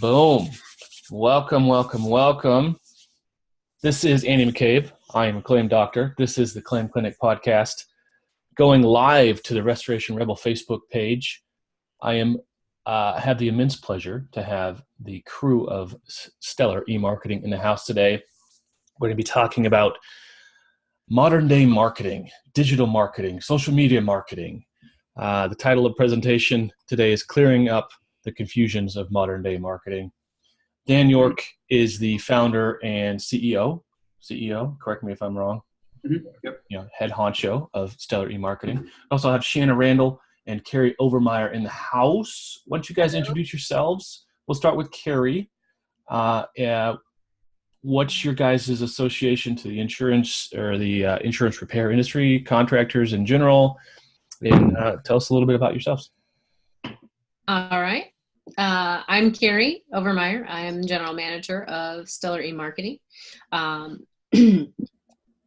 Boom. Welcome. This is Andy McCabe. I am a claim doctor. This is the Claim Clinic podcast going live to the Restoration Rebel Facebook page. I have the immense pleasure to have the crew of Stellar eMarketing in the house today. We're going to be talking about modern day marketing, digital marketing, social media marketing. The title of the presentation today is Clearing Up the Confusions of Modern Day Marketing. Dan York is the founder and CEO, correct me if I'm wrong, Yep. Head honcho of Stellar eMarketing. I also have Shana Randell and Carrie Overmeyer in the house. Why don't you guys introduce yourselves? We'll start with Carrie. What's your guys' association to the insurance or the insurance repair industry, contractors in general? And tell us a little bit about yourselves. All right. I'm Carrie Overmeyer. I am general manager of Stellar eMarketing.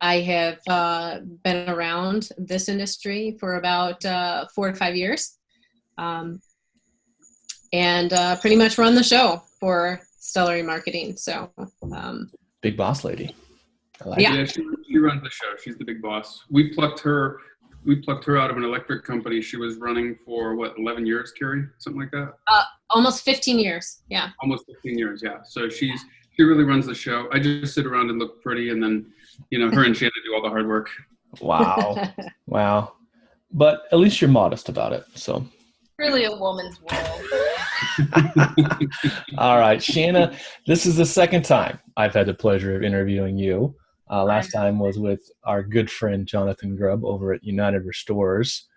I have been around this industry for about 4 to 5 years, and pretty much run the show for Stellar eMarketing. So, big boss lady. I like it. Yeah, she runs the show. She's the big boss. We plucked her out of an electric company. She was running for 11 years, Carrie? Something like that? Almost 15 years. Yeah. Almost 15 years. Yeah. So she really runs the show. I just sit around and look pretty, and then, her and Shannon do all the hard work. Wow. But at least you're modest about it. So really a woman's world. All right, Shanna, this is the second time I've had the pleasure of interviewing you. Last time was with our good friend Jonathan Grubb over at United Restorers.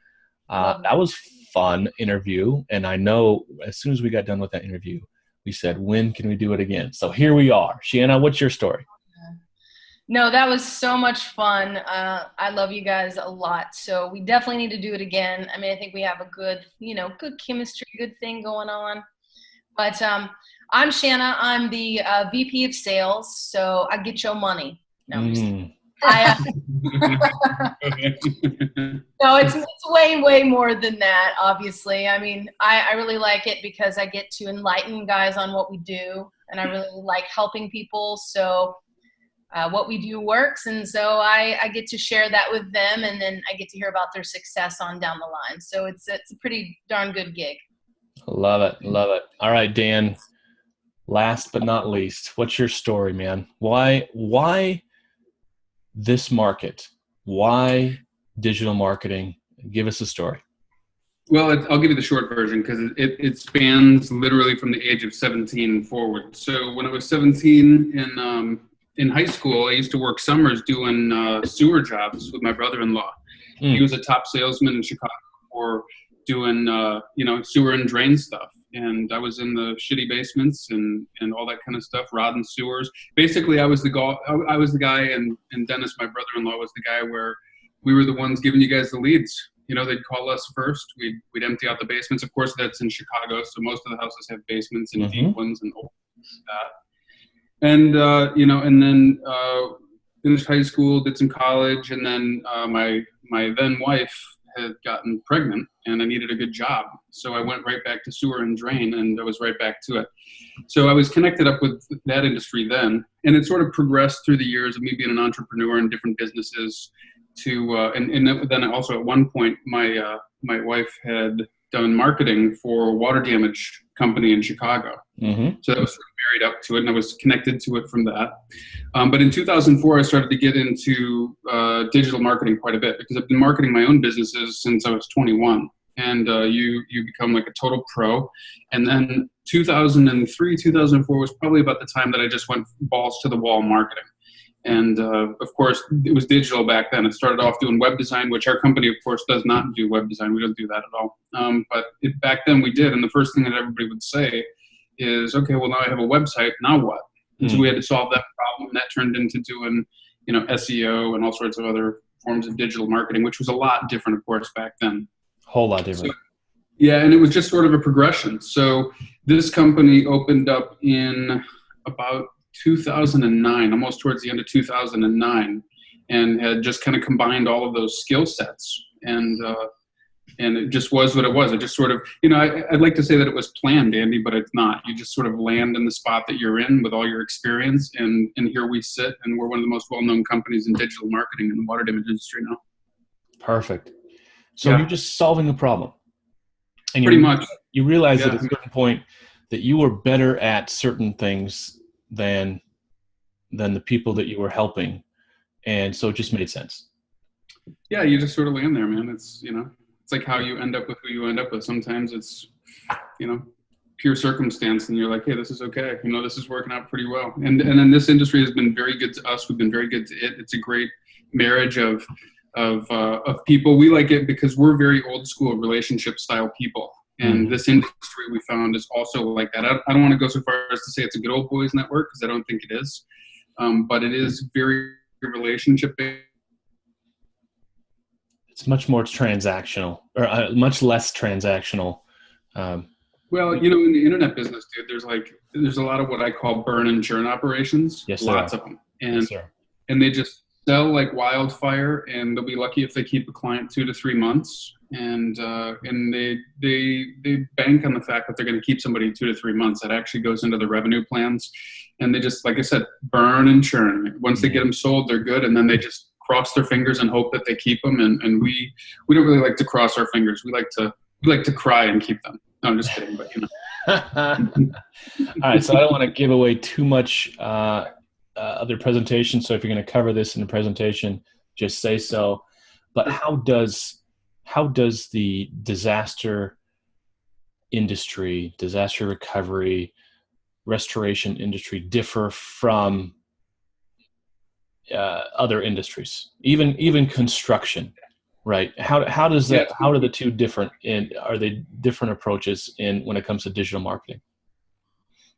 That was fun interview, and I know as soon as we got done with that interview, we said, when can we do it again? So here we are. Shanna, what's your story? No, that was so much fun. I love you guys a lot, so we definitely need to do it again. I mean, I think we have a good chemistry, good thing going on. But I'm Shanna. I'm the VP of Sales, so I get your money. No, I'm just kidding. No, it's way, way more than that, obviously. I mean, I really like it because I get to enlighten guys on what we do, and I really like helping people. So what we do works, and so I get to share that with them, and then I get to hear about their success on down the line. So it's a pretty darn good gig. Love it. All right, Dan, last but not least, what's your story, man? Why this market? Why digital marketing? Give us a story. Well, I'll give you the short version because it spans literally from the age of 17 forward. So when I was 17 in high school, I used to work summers doing sewer jobs with my brother-in-law. He was a top salesman in Chicago for doing sewer and drain stuff, and I was in the shitty basements and all that kind of stuff, rodding sewers. Basically, I was the guy, and Dennis, my brother-in-law, was the guy where we were the ones giving you guys the leads. They'd call us first. We'd empty out the basements. Of course, that's in Chicago, so most of the houses have basements and deep ones and old that. And and then finished high school, did some college, and then my then wife had gotten pregnant, and I needed a good job. So I went right back to sewer and drain, and I was right back to it. So I was connected up with that industry then, and it sort of progressed through the years of me being an entrepreneur in different businesses to, and then also at one point, my wife had done marketing for a water damage company in Chicago. So that was sort of married up to it, and I was connected to it from that. But in 2004, I started to get into digital marketing quite a bit because I've been marketing my own businesses since I was 21. And you become like a total pro. And then 2003, 2004 was probably about the time that I just went balls to the wall marketing. And of course, it was digital back then. It started off doing web design, which our company, of course, does not do web design. We don't do that at all. But back then we did. And the first thing that everybody would say is, okay, well, now I have a website. Now what? And so we had to solve that problem. And that turned into doing, SEO and all sorts of other forms of digital marketing, which was a lot different, of course, back then. Whole lot different. So, yeah, and it was just sort of a progression. So this company opened up in about 2009, almost towards the end of 2009, and had just kind of combined all of those skill sets. And and it just was what it was. It just sort of, I'd like to say that it was planned, Andy, but it's not. You just sort of land in the spot that you're in with all your experience, and here we sit, and we're one of the most well-known companies in digital marketing in the water damage industry now. Perfect. So you're just solving a problem. And pretty much. You realize at a certain point that you were better at certain things than the people that you were helping. And so it just made sense. Yeah, you just sort of land there, man. It's, it's like how you end up with who you end up with. Sometimes it's, pure circumstance, and you're like, hey, this is okay. This is working out pretty well. And then this industry has been very good to us. We've been very good to it. It's a great marriage of people. We like it because we're very old school relationship style people. And this industry we found is also like that. I don't want to go so far as to say it's a good old boys network, because I don't think it is. But it is very relationship based. It's much more transactional, or much less transactional. Well, in the internet business, dude, there's a lot of what I call burn and churn operations. Yes, lots of them, and yes, and they just sell like wildfire, and they'll be lucky if they keep a client 2 to 3 months, and they bank on the fact that they're going to keep somebody 2 to 3 months. That actually goes into the revenue plans, and they just, like I said, burn and churn. Once they get them sold, they're good, and then they just cross their fingers and hope that they keep them. And we don't really like to cross our fingers. We like to cry and keep them. No, I'm just kidding, but All right, so I don't want to give away too much other presentation. So if you're going to cover this in the presentation, just say so. But how does the disaster industry, disaster recovery, restoration industry differ from other industries, even construction, right? How does that? How are the two different? And are they different approaches when it comes to digital marketing?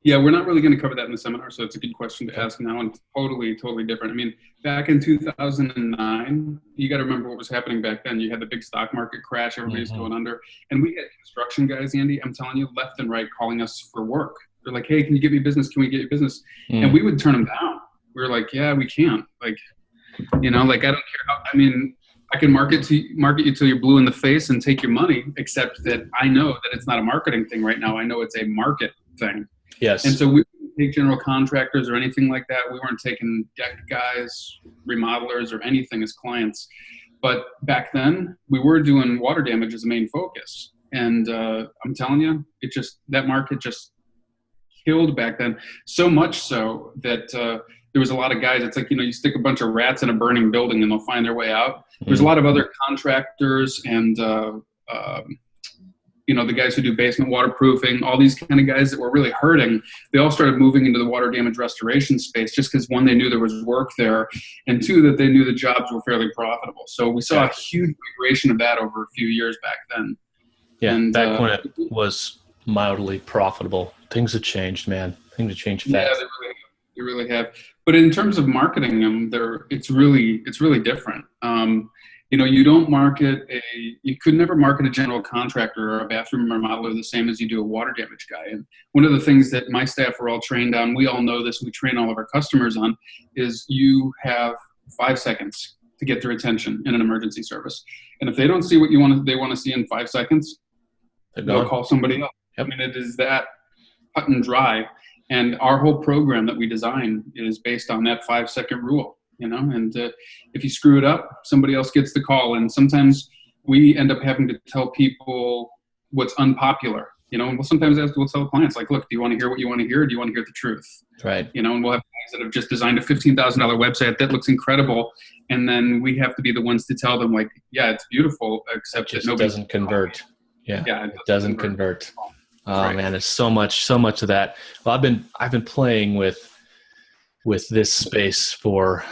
Yeah, we're not really going to cover that in the seminar, so it's a good question to ask now, and totally different. I mean, back in 2009, you got to remember what was happening back then. You had the big stock market crash, everybody's going under, and we had construction guys, Andy, I'm telling you, left and right calling us for work. They're like, hey, can you get me business? Can we get you business? And we would turn them down. We were like, yeah, we can't. Like, I don't care how, I can market you till you're blue in the face and take your money, except that I know that it's not a marketing thing right now. I know it's a market thing. Yes. And so we didn't take general contractors or anything like that. We weren't taking deck guys, remodelers, or anything as clients. But back then, we were doing water damage as a main focus. And I'm telling you, that market just killed back then. So much so that there was a lot of guys. It's like, you stick a bunch of rats in a burning building and they'll find their way out. There's a lot of other contractors and the guys who do basement waterproofing, all these kind of guys that were really hurting. They all started moving into the water damage restoration space just because, one, they knew there was work there, and two, that they knew the jobs were fairly profitable. So we saw a huge migration of that over a few years back then. Yeah, and back when it was mildly profitable. Things have changed, man. Things have changed fast. Yeah, they really have. But in terms of marketing them, it's really different. You don't you could never market a general contractor or a bathroom remodeler the same as you do a water damage guy. And one of the things that my staff are all trained on, we all know this, we train all of our customers on, is you have 5 seconds to get their attention in an emergency service. And if they don't see what they want to see in 5 seconds, they'll call somebody else. Yep. It is that cut and dry. And our whole program that we design is based on that 5-second rule, and if you screw it up, somebody else gets the call. And sometimes we end up having to tell people what's unpopular, and we'll sometimes we'll tell clients, like, look, do you want to hear what you want to hear, or do you want to hear the truth? Right. And we'll have guys that have just designed a $15,000 website that looks incredible. And then we have to be the ones to tell them, like, yeah, it's beautiful, except that nobody doesn't convert. Yeah, it doesn't convert. Oh, right. Man, there's so much of that. Well, I've been playing with this space for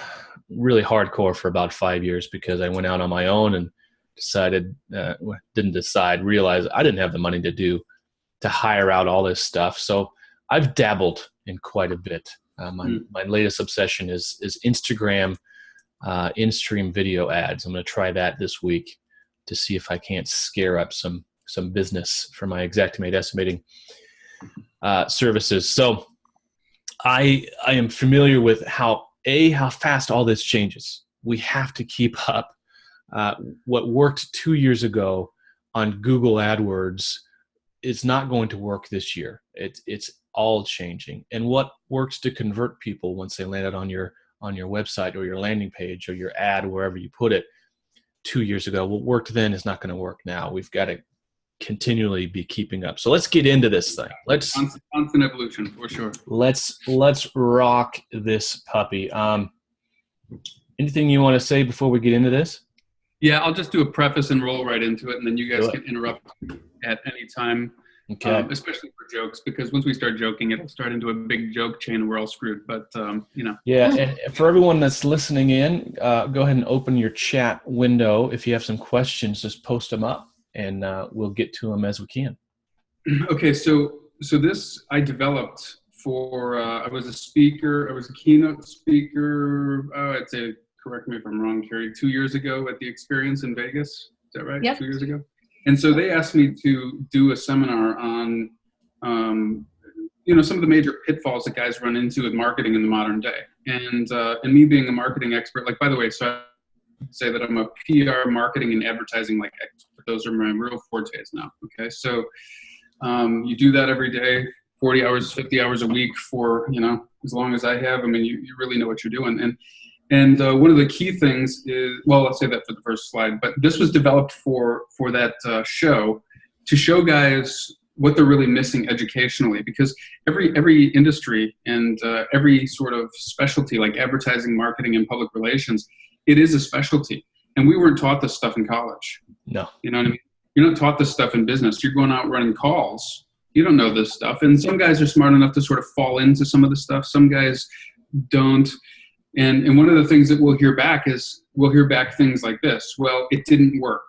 really hardcore for about 5 years, because I went out on my own and realized I didn't have the money to hire out all this stuff. So I've dabbled in quite a bit. My latest obsession is Instagram in-stream video ads. I'm going to try that this week to see if I can't scare up some business for my Xactimate estimating services. So I am familiar with how fast all this changes. We have to keep up. What worked 2 years ago, on Google AdWords is not going to work this year. It's all changing. And what works to convert people once they land it on your website or your landing page or your ad, wherever you put it 2 years ago, what worked then is not going to work now. We've got to continually be keeping up. So let's get into this thing. Let's constant evolution for sure. Let's rock this puppy. Anything you want to say before we get into this? Yeah, I'll just do a preface and roll right into it, and then you guys can interrupt at any time. Okay. Especially for jokes, because once we start joking, it'll start into a big joke chain and we're all screwed. But, Yeah, and for everyone that's listening in, go ahead and open your chat window. If you have some questions, just post them up, and we'll get to them as we can. Okay, so this I developed for, I was a speaker, I was a keynote speaker, I'd say, correct me if I'm wrong, Carrie, 2 years ago at the Experience in Vegas. Is that right? Yep. 2 years ago? And so they asked me to do a seminar on, some of the major pitfalls that guys run into with marketing in the modern day. And me being a marketing expert, like, by the way, so I say that I'm a PR, marketing, and advertising expert. Those are my real fortes now. Okay, so you do that every day, 40 hours, 50 hours a week for, as long as I have. I mean, you really know what you're doing. And one of the key things is, well, I'll say that for the first slide, but this was developed for that show, to show guys what they're really missing educationally, because every industry and every sort of specialty, like advertising, marketing, and public relations, it is a specialty. And we weren't taught this stuff in college. No. You know what I mean? You're not taught this stuff in business. You're going out running calls. You don't know this stuff. And some guys are smart enough to sort of fall into some of the stuff. Some guys don't. And one of the things that we'll hear back things like this. Well, it didn't work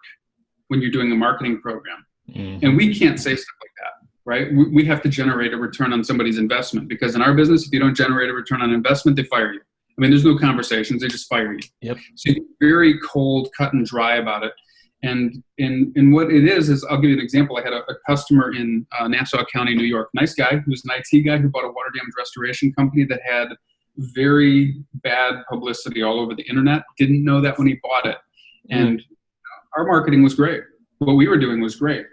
when you're doing a marketing program. Mm-hmm. And we can't say stuff like that, right? We have to generate a return on somebody's investment, because in our business, if you don't generate a return on investment, they fire you. I mean, there's no conversations. They just fire you. Yep. So you're very cold, cut and dry about it. And what it is I'll give you an example. I had a customer in Nassau County, New York. Nice guy who was an IT guy who bought a water damage restoration company that had very bad publicity all over the internet. Didn't know that when he bought it. And our marketing was great. What we were doing was great.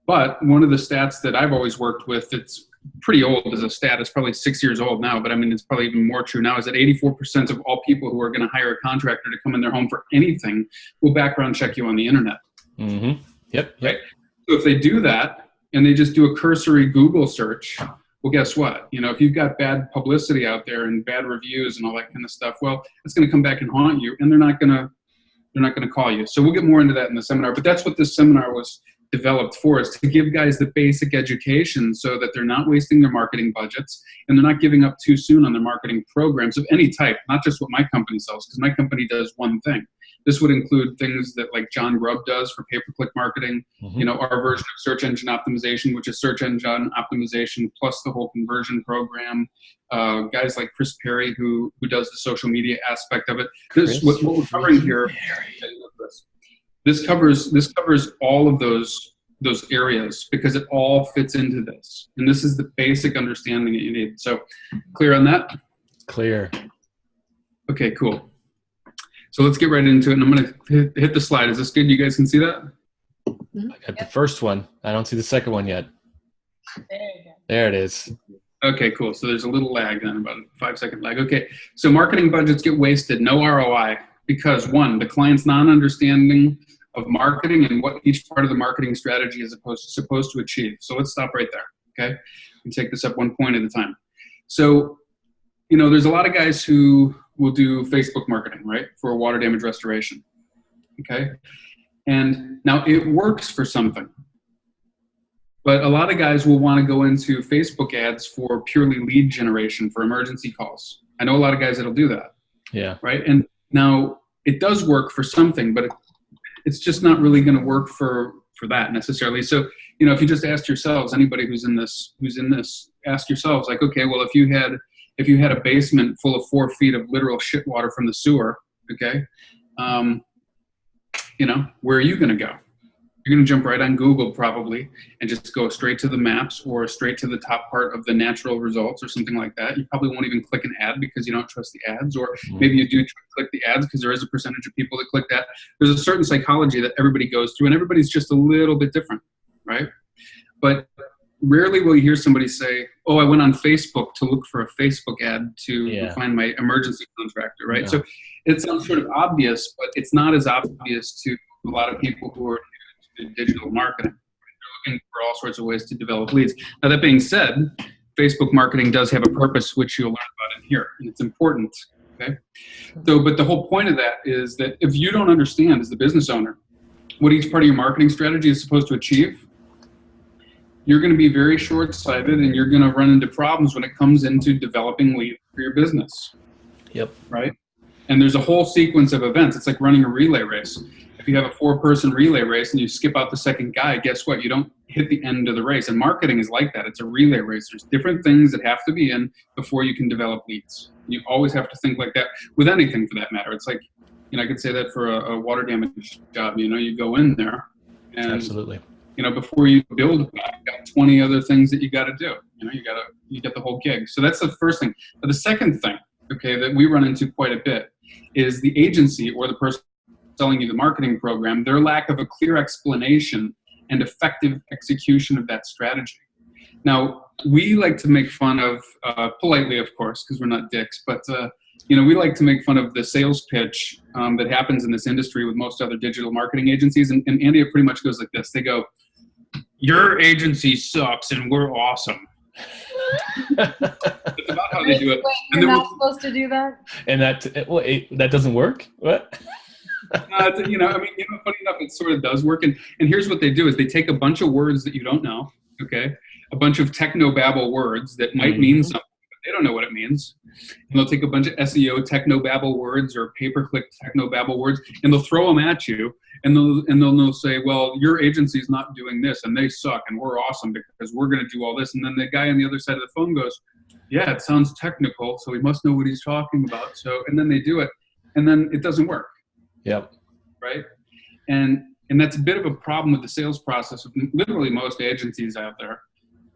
But one of the stats that I've always worked with, it's pretty old as a stat, it's probably 6 years old now, but I mean, it's probably even more true now, is that 84% of all people who are going to hire a contractor to come in their home for anything will background check you on the internet. Mm-hmm. Yep. Right? So if they do that and they just do a cursory Google search, well, guess what? If you've got bad publicity out there and bad reviews and all that kind of stuff, well, it's going to come back and haunt you, and they're not going to call you. So we'll get more into that in the seminar, but that's what this seminar was developed for, is to give guys the basic education so that they're not wasting their marketing budgets and they're not giving up too soon on their marketing programs of any type, not just what my company sells, because my company does one thing. This would include things that like John Grubb does for pay-per-click marketing, our version of search engine optimization, which is search engine optimization plus the whole conversion program. Guys like Chris Perry, who does the social media aspect of it. What we're covering here, this covers all of those areas, because it all fits into this. And this is the basic understanding that you need. So clear on that? Clear. Okay, cool. So let's get right into it, and I'm going to hit the slide. Is this good? You guys can see that? I got the first one. I don't see the second one yet. There you go. There it is. Okay, cool. So there's a little lag then, about a 5-second lag. Okay, so marketing budgets get wasted, no ROI, because one, the client's non-understanding of marketing and what each part of the marketing strategy is supposed to achieve. So let's stop right there, okay? And take this up one point at a time. So, there's a lot of guys who will do Facebook marketing, right, for water damage restoration, okay? And now it works for something. But a lot of guys will want to go into Facebook ads for purely lead generation for emergency calls. I know a lot of guys that'll do that. Yeah. Right. And now it does work for something, but it's just not really going to work for that necessarily. So, if you just asked yourselves, anybody who's in this, ask yourselves like, okay, well, if you had a basement full of 4 feet of literal shit water from the sewer, okay, where are you going to go? you're going to jump right on Google probably and just go straight to the maps or straight to the top part of the natural results or something like that. You probably won't even click an ad because you don't trust the ads, or maybe you do click the ads because there is a percentage of people that click that. There's a certain psychology that everybody goes through, and everybody's just a little bit different, right? But rarely will you hear somebody say, oh, I went on Facebook to look for a Facebook ad to find my emergency contractor, right? So it sounds sort of obvious, but it's not as obvious to a lot of people who are digital marketing. They're looking for all sorts of ways to develop leads. Now, that being said, Facebook marketing does have a purpose, which you'll learn about in here, and it's important. Okay. So, but the whole point of that is that if you don't understand as the business owner what each part of your marketing strategy is supposed to achieve, you're going to be very short-sighted, and you're going to run into problems when it comes into developing leads for your business. Yep. Right. And there's a whole sequence of events. It's like running a relay race. If you have a 4-person relay race and you skip out the second guy, guess what? You don't hit the end of the race. And marketing is like that. It's a relay race. There's different things that have to be in before you can develop leads. You always have to think like that with anything for that matter. It's like, I could say that for a water damage job. You go in there and absolutely. Before you build that, you got 20 other things that you got to do. You get the whole gig. So that's the first thing. But the second thing, okay, that we run into quite a bit is the agency or the person selling you the marketing program, their lack of a clear explanation and effective execution of that strategy. Now, we like to make fun of, politely, of course, because we're not dicks, but we like to make fun of the sales pitch that happens in this industry with most other digital marketing agencies. And Andy, it pretty much goes like this. They go, your agency sucks and we're awesome. That's about how they do it. Wait, you're not supposed to do that? And that doesn't work? What? Funny enough, it sort of does work. And here's what they do is they take a bunch of words that you don't know, okay? A bunch of technobabble words that might mean something, but they don't know what it means. And they'll take a bunch of SEO technobabble words or pay-per-click technobabble words, and they'll throw them at you. And they'll say, well, your agency's not doing this, and they suck, and we're awesome because we're going to do all this. And then the guy on the other side of the phone goes, yeah, it sounds technical, so he must know what he's talking about. So, and then they do it, and then it doesn't work. Yep. Right. And that's a bit of a problem with the sales process of literally most agencies out there.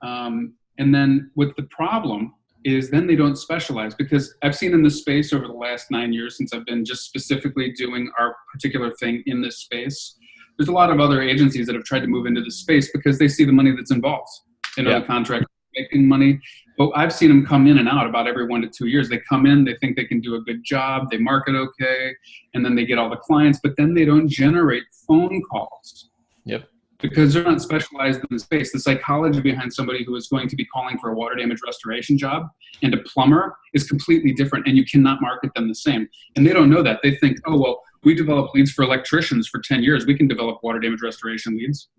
And then with the problem is then they don't specialize, because I've seen in this space over the last 9 years since I've been just specifically doing our particular thing in this space, there's a lot of other agencies that have tried to move into this space because they see the money that's involved. The contract making money. But I've seen them come in and out about every 1 to 2 years. They come in, they think they can do a good job, they market okay, and then they get all the clients, but then they don't generate phone calls. Yep. Because they're not specialized in the space. The psychology behind somebody who is going to be calling for a water damage restoration job and a plumber is completely different, and you cannot market them the same. And they don't know that. They think, oh, well, we develop leads for electricians for 10 years. We can develop water damage restoration leads.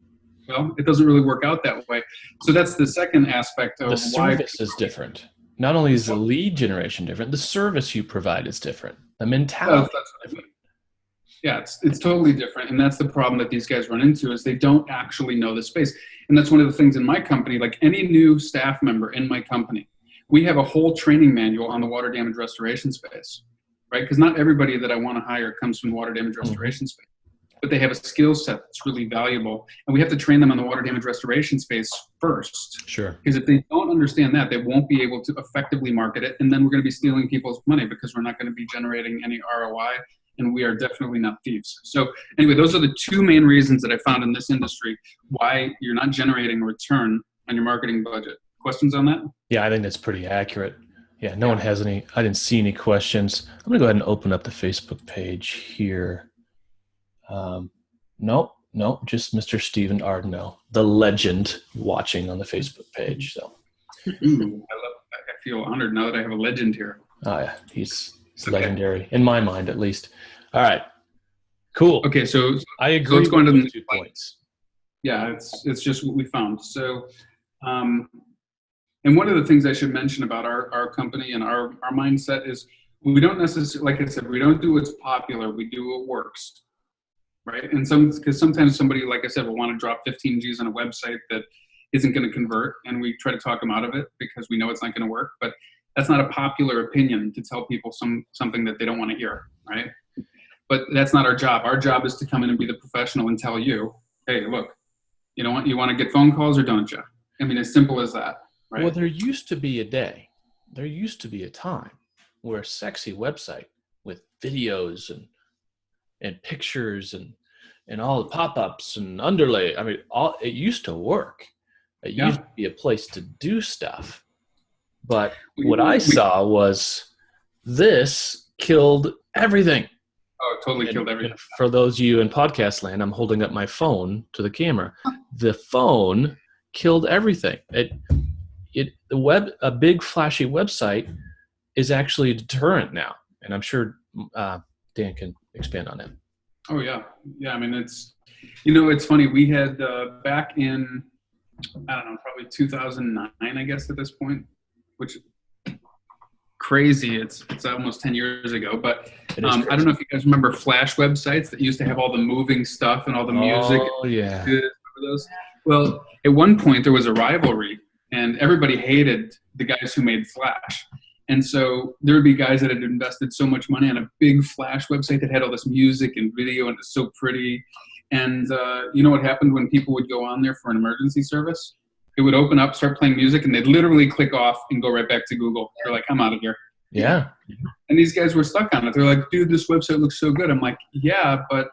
Well, it doesn't really work out that way. So that's the second aspect of the service is different. Not only is the lead generation different, the service you provide is different. The mentality is different. Yeah, it's totally different. And that's the problem that these guys run into is they don't actually know the space. And that's one of the things in my company, like any new staff member in my company, we have a whole training manual on the water damage restoration space, right? Because not everybody that I want to hire comes from the water damage restoration space. But they have a skill set that's really valuable. And we have to train them on the water damage restoration space first. Sure. Because if they don't understand that, they won't be able to effectively market it. And then we're going to be stealing people's money because we're not going to be generating any ROI. And we are definitely not thieves. So anyway, those are the two main reasons that I found in this industry why you're not generating a return on your marketing budget. Questions on that? Yeah, I think that's pretty accurate. Yeah, no one has any. I didn't see any questions. I'm going to go ahead and open up the Facebook page here. Nope, just Mr. Stephen Ardnell, the legend, watching on the Facebook page. So, I feel honored now that I have a legend here. Oh yeah, he's legendary in my mind, at least. All right, cool. Okay, so I agree. So let's go into the 2 points. Yeah, it's just what we found. So, and one of the things I should mention about our company and our mindset is we don't necessarily, like I said, we don't do what's popular. We do what works. Right. And because sometimes somebody, like I said, will want to drop 15 G's on a website that isn't going to convert. And we try to talk them out of it because we know it's not going to work. But that's not a popular opinion to tell people something that they don't want to hear. Right. But that's not our job. Our job is to come in and be the professional and tell you hey, look, you want to get phone calls or don't you? I mean, as simple as that, right? Well, there used to be a time where a sexy website with videos and pictures and all the pop-ups and underlay. I mean, it used to work. It used to be a place to do stuff. But what I saw was this killed everything. Oh, it totally killed everything. And for those of you in podcast land, I'm holding up my phone to the camera. The phone killed everything. A big flashy website is actually a deterrent now, and I'm sure Dan can expand on that. Oh yeah. I mean, it's funny. We had back in, I don't know, probably 2009, I guess at this point, which crazy. It's almost 10 years ago, but I don't know if you guys remember Flash websites that used to have all the moving stuff and all the music. Oh yeah. Those? Well, at one point there was a rivalry, and everybody hated the guys who made Flash. And so there would be guys that had invested so much money on a big Flash website that had all this music and video, and it's so pretty. And you know what happened when people would go on there for an emergency service? It would open up, start playing music, and they'd literally click off and go right back to Google. They're like, I'm out of here. Yeah. And these guys were stuck on it. They're like, dude, this website looks so good. I'm like, yeah, but...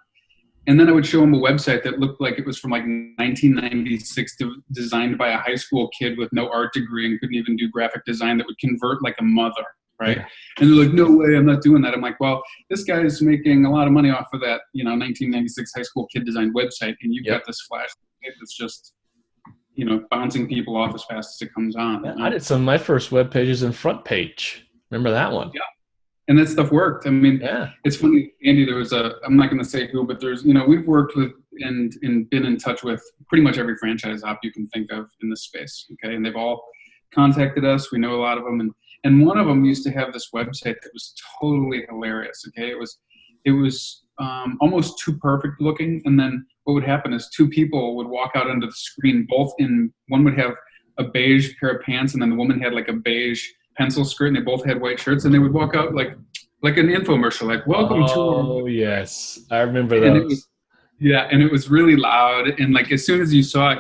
And then I would show them a website that looked like it was from like 1996, designed by a high school kid with no art degree and couldn't even do graphic design, that would convert like a mother, right? Yeah. And they're like, no way, I'm not doing that. I'm like, well, this guy is making a lot of money off of that, 1996 high school kid designed website, and you've got this Flash that's just, bouncing people off as fast as it comes on. I did some of my first web pages in Front Page. Remember that one? Yeah. And that stuff worked. I mean, It's funny, Andy, there was I'm not going to say who, but there's, we've worked with and been in touch with pretty much every franchise op you can think of in this space. Okay. And they've all contacted us. We know a lot of them. And one of them used to have this website that was totally hilarious. Okay. It was almost too perfect looking. And then what would happen is two people would walk out onto the screen, one would have a beige pair of pants, and then the woman had like a beige pencil skirt, and they both had white shirts, and they would walk out like an infomercial, like welcome to our... Oh yes, I remember those. And it was really loud, and like as soon as you saw it,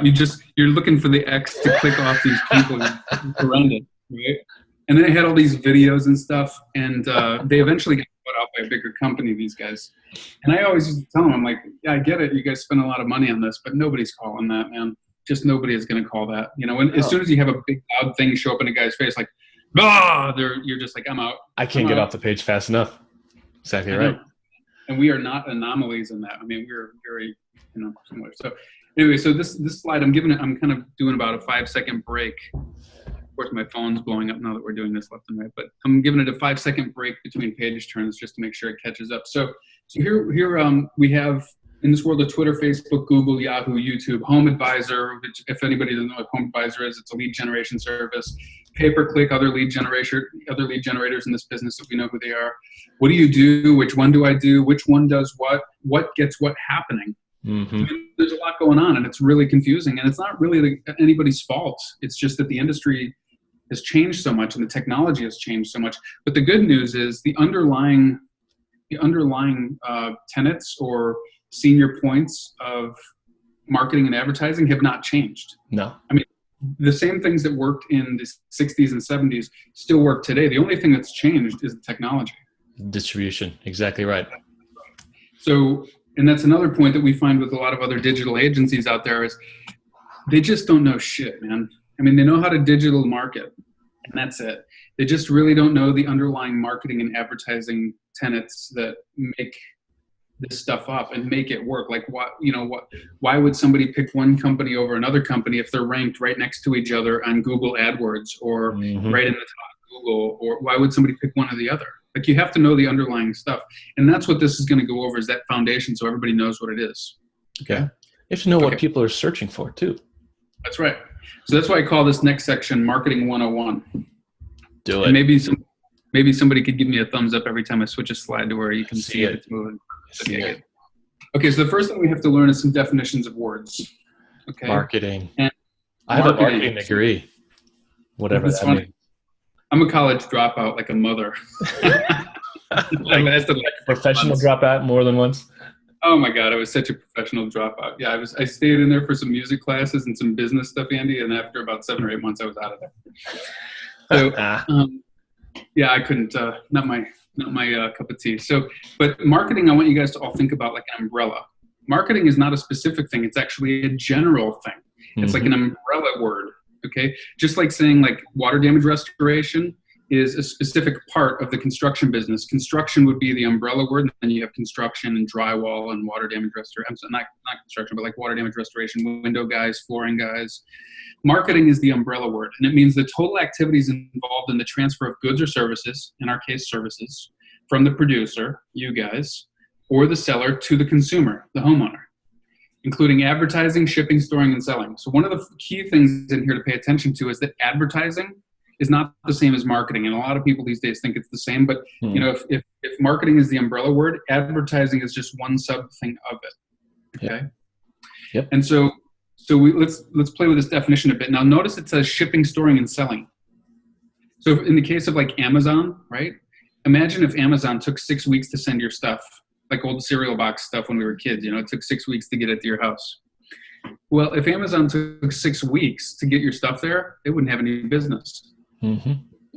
you're looking for the X to click off these people around it, right? And then they had all these videos and stuff, and they eventually got bought out by a bigger company, these guys. And I always used to tell them, I'm like, yeah, I get it, you guys spend a lot of money on this, but nobody's calling that, man. Just nobody is going to call that. As soon as you have a big loud thing show up in a guy's face, like, you're just like, I'm out. I can't get off the page fast enough. Exactly right. And we are not anomalies in that. I mean, we're very, similar. So anyway, so this slide, I'm kind of doing about a 5-second break. Of course, my phone's blowing up now that we're doing this left and right, but I'm giving it a 5-second break between page turns just to make sure it catches up. So here we have, in this world of Twitter, Facebook, Google, Yahoo, YouTube, Home Advisor, which, if anybody doesn't know what Home Advisor is, it's a lead generation service. Pay-per-click, other lead generators in this business that we know who they are. What do you do? Which one do I do? Which one does what? What gets what happening? Mm-hmm. There's a lot going on, and it's really confusing. And it's not really anybody's fault. It's just that the industry has changed so much, and the technology has changed so much. But the good news is the underlying tenets or senior points of marketing and advertising have not changed. No. I mean, the same things that worked in the 60s and 70s still work today. The only thing that's changed is the technology. Distribution. Exactly right. So, and that's another point that we find with a lot of other digital agencies out there is they just don't know shit, man. I mean, they know how to digital market, and that's it. They just really don't know the underlying marketing and advertising tenets that make this stuff up and make it work. Like why would somebody pick one company over another company if they're ranked right next to each other on Google AdWords or right in the top of Google? Or why would somebody pick one or the other? Like, you have to know the underlying stuff. And that's what this is going to go over, is that foundation, so everybody knows what it is. Okay. You have to know what people are searching for too. That's right. So that's why I call this next section Marketing 101. Do it. And maybe somebody could give me a thumbs up every time I switch a slide to where you can see it. It's moving. Okay, so the first thing we have to learn is some definitions of words. Okay. Marketing. And I have a marketing degree. Whatever that means. I'm a college dropout, like a mother. Like professional dropout more than once. Oh my God, I was such a professional dropout. Yeah, I stayed in there for some music classes and some business stuff, Andy, and after about 7 or 8 months, I was out of there. So, yeah, I couldn't. Not my cup of tea. So, but marketing, I want you guys to all think about like an umbrella. Marketing is not a specific thing; it's actually a general thing. It's like an umbrella word. Okay, just like saying like water damage restoration is a specific part of the construction business. Construction would be the umbrella word, and then you have construction and drywall and water damage restoration. Not construction, but like water damage restoration, window guys, flooring guys. Marketing is the umbrella word, and it means the total activities involved in the transfer of goods or services, in our case services, from the producer, you guys, or the seller to the consumer, the homeowner, including advertising, shipping, storing, and selling. So one of the key things in here to pay attention to is that advertising is not the same as marketing. And a lot of people these days think it's the same, but you know, if marketing is the umbrella word, advertising is just one sub thing of it. Okay. Yep. And so let's play with this definition a bit. Now notice it says shipping, storing, and selling. So in the case of like Amazon, right? Imagine if Amazon took 6 weeks to send your stuff, like old cereal box stuff when we were kids, you know, it took 6 weeks to get it to your house. Well, if Amazon took 6 weeks to get your stuff there, it wouldn't have any business.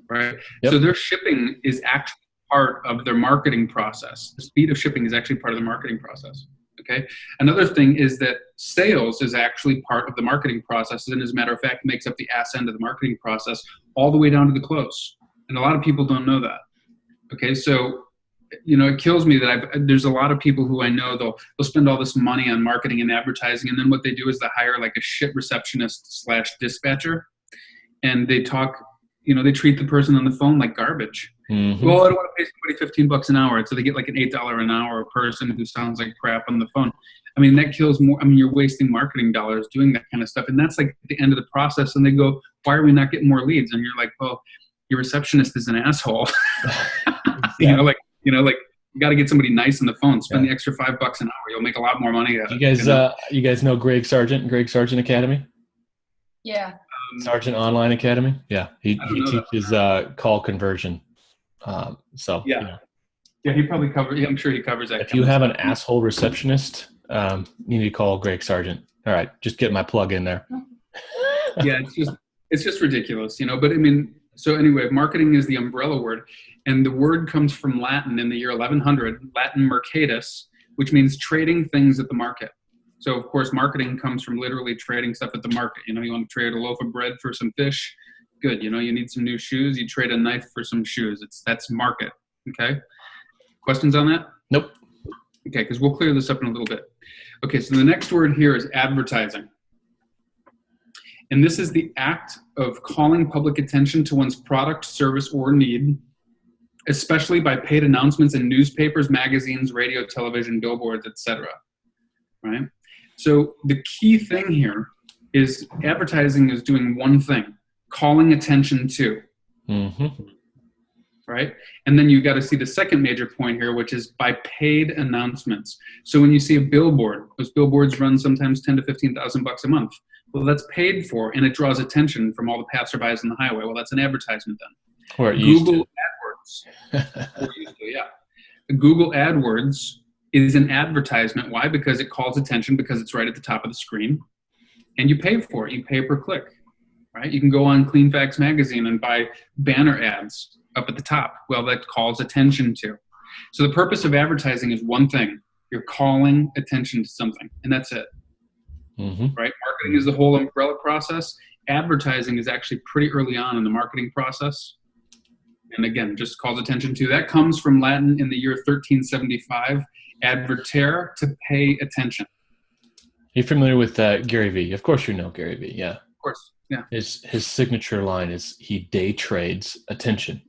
Right? Yep. So their shipping is actually part of their marketing process. The speed of shipping is actually part of the marketing process. Okay. Another thing is that sales is actually part of the marketing process, and as a matter of fact, makes up the ass end of the marketing process all the way down to the close. And a lot of people don't know that. Okay. So, you know, it kills me that there's a lot of people who I know, they'll spend all this money on marketing and advertising, and then what they do is they hire like a shit receptionist / dispatcher, and they talk, you know, they treat the person on the phone like garbage. Well, I don't want to pay somebody $15 an hour. So they get like an $8 an hour person who sounds like crap on the phone. I mean, that kills more. I mean, you're wasting marketing dollars doing that kind of stuff. And that's like the end of the process. And they go, why are we not getting more leads? And you're like, well, your receptionist is an asshole. You know, you got to get somebody nice on the phone. Spend the extra $5 an hour. You'll make a lot more money. You guys know Greg Sargent and Greg Sargent Academy? Yeah. Sargent Online Academy. Yeah, he teaches call conversion. So yeah, you know. Yeah, he probably covers. Yeah, I'm sure he covers that. If you have an asshole receptionist, you need to call Greg Sargent. All right, just get my plug in there. Yeah, it's just ridiculous, you know. But I mean, so anyway, marketing is the umbrella word, and the word comes from Latin in the year 1100, Latin mercatus, which means trading things at the market. So of course, marketing comes from literally trading stuff at the market. You know, you want to trade a loaf of bread for some fish. Good. You know, you need some new shoes. You trade a knife for some shoes. That's market. Okay. Questions on that? Nope. Okay, because we'll clear this up in a little bit. Okay, so the next word here is advertising. And this is the act of calling public attention to one's product, service, or need, especially by paid announcements in newspapers, magazines, radio, television, billboards, etc. Right? So the key thing here is advertising is doing one thing, calling attention to. Right? And then you got to see the second major point here, which is by paid announcements. So when you see a billboard, those billboards run sometimes $10,000 to $15,000 a month. Well, that's paid for, and it draws attention from all the passerbys on the highway. Well, that's an advertisement then. Or Google AdWords. Google AdWords is an advertisement. Why? Because it calls attention, because it's right at the top of the screen, and you pay for it. You pay per click, right? You can go on Clean Facts magazine and buy banner ads up at the top. Well, that calls attention to. So the purpose of advertising is one thing. You're calling attention to something, and that's it. Right? Marketing is the whole umbrella process. Advertising is actually pretty early on in the marketing process. And again, just calls attention to. That comes from Latin in the year 1375. Advertere, to pay attention. You're familiar with Gary Vee? Of course you know Gary Vee, yeah. Of course, yeah. His signature line is he day trades attention.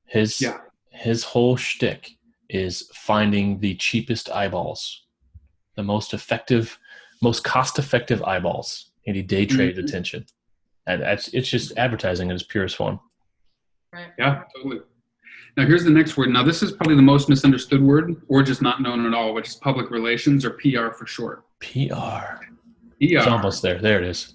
His whole shtick is finding the cheapest eyeballs, the most effective, most cost-effective eyeballs, and he day trades attention. And it's just advertising in its purest form. Right. Yeah, totally. Now here's the next word. Now this is probably the most misunderstood word, or just not known at all, which is public relations, or PR for short. PR. It's almost there. There it is.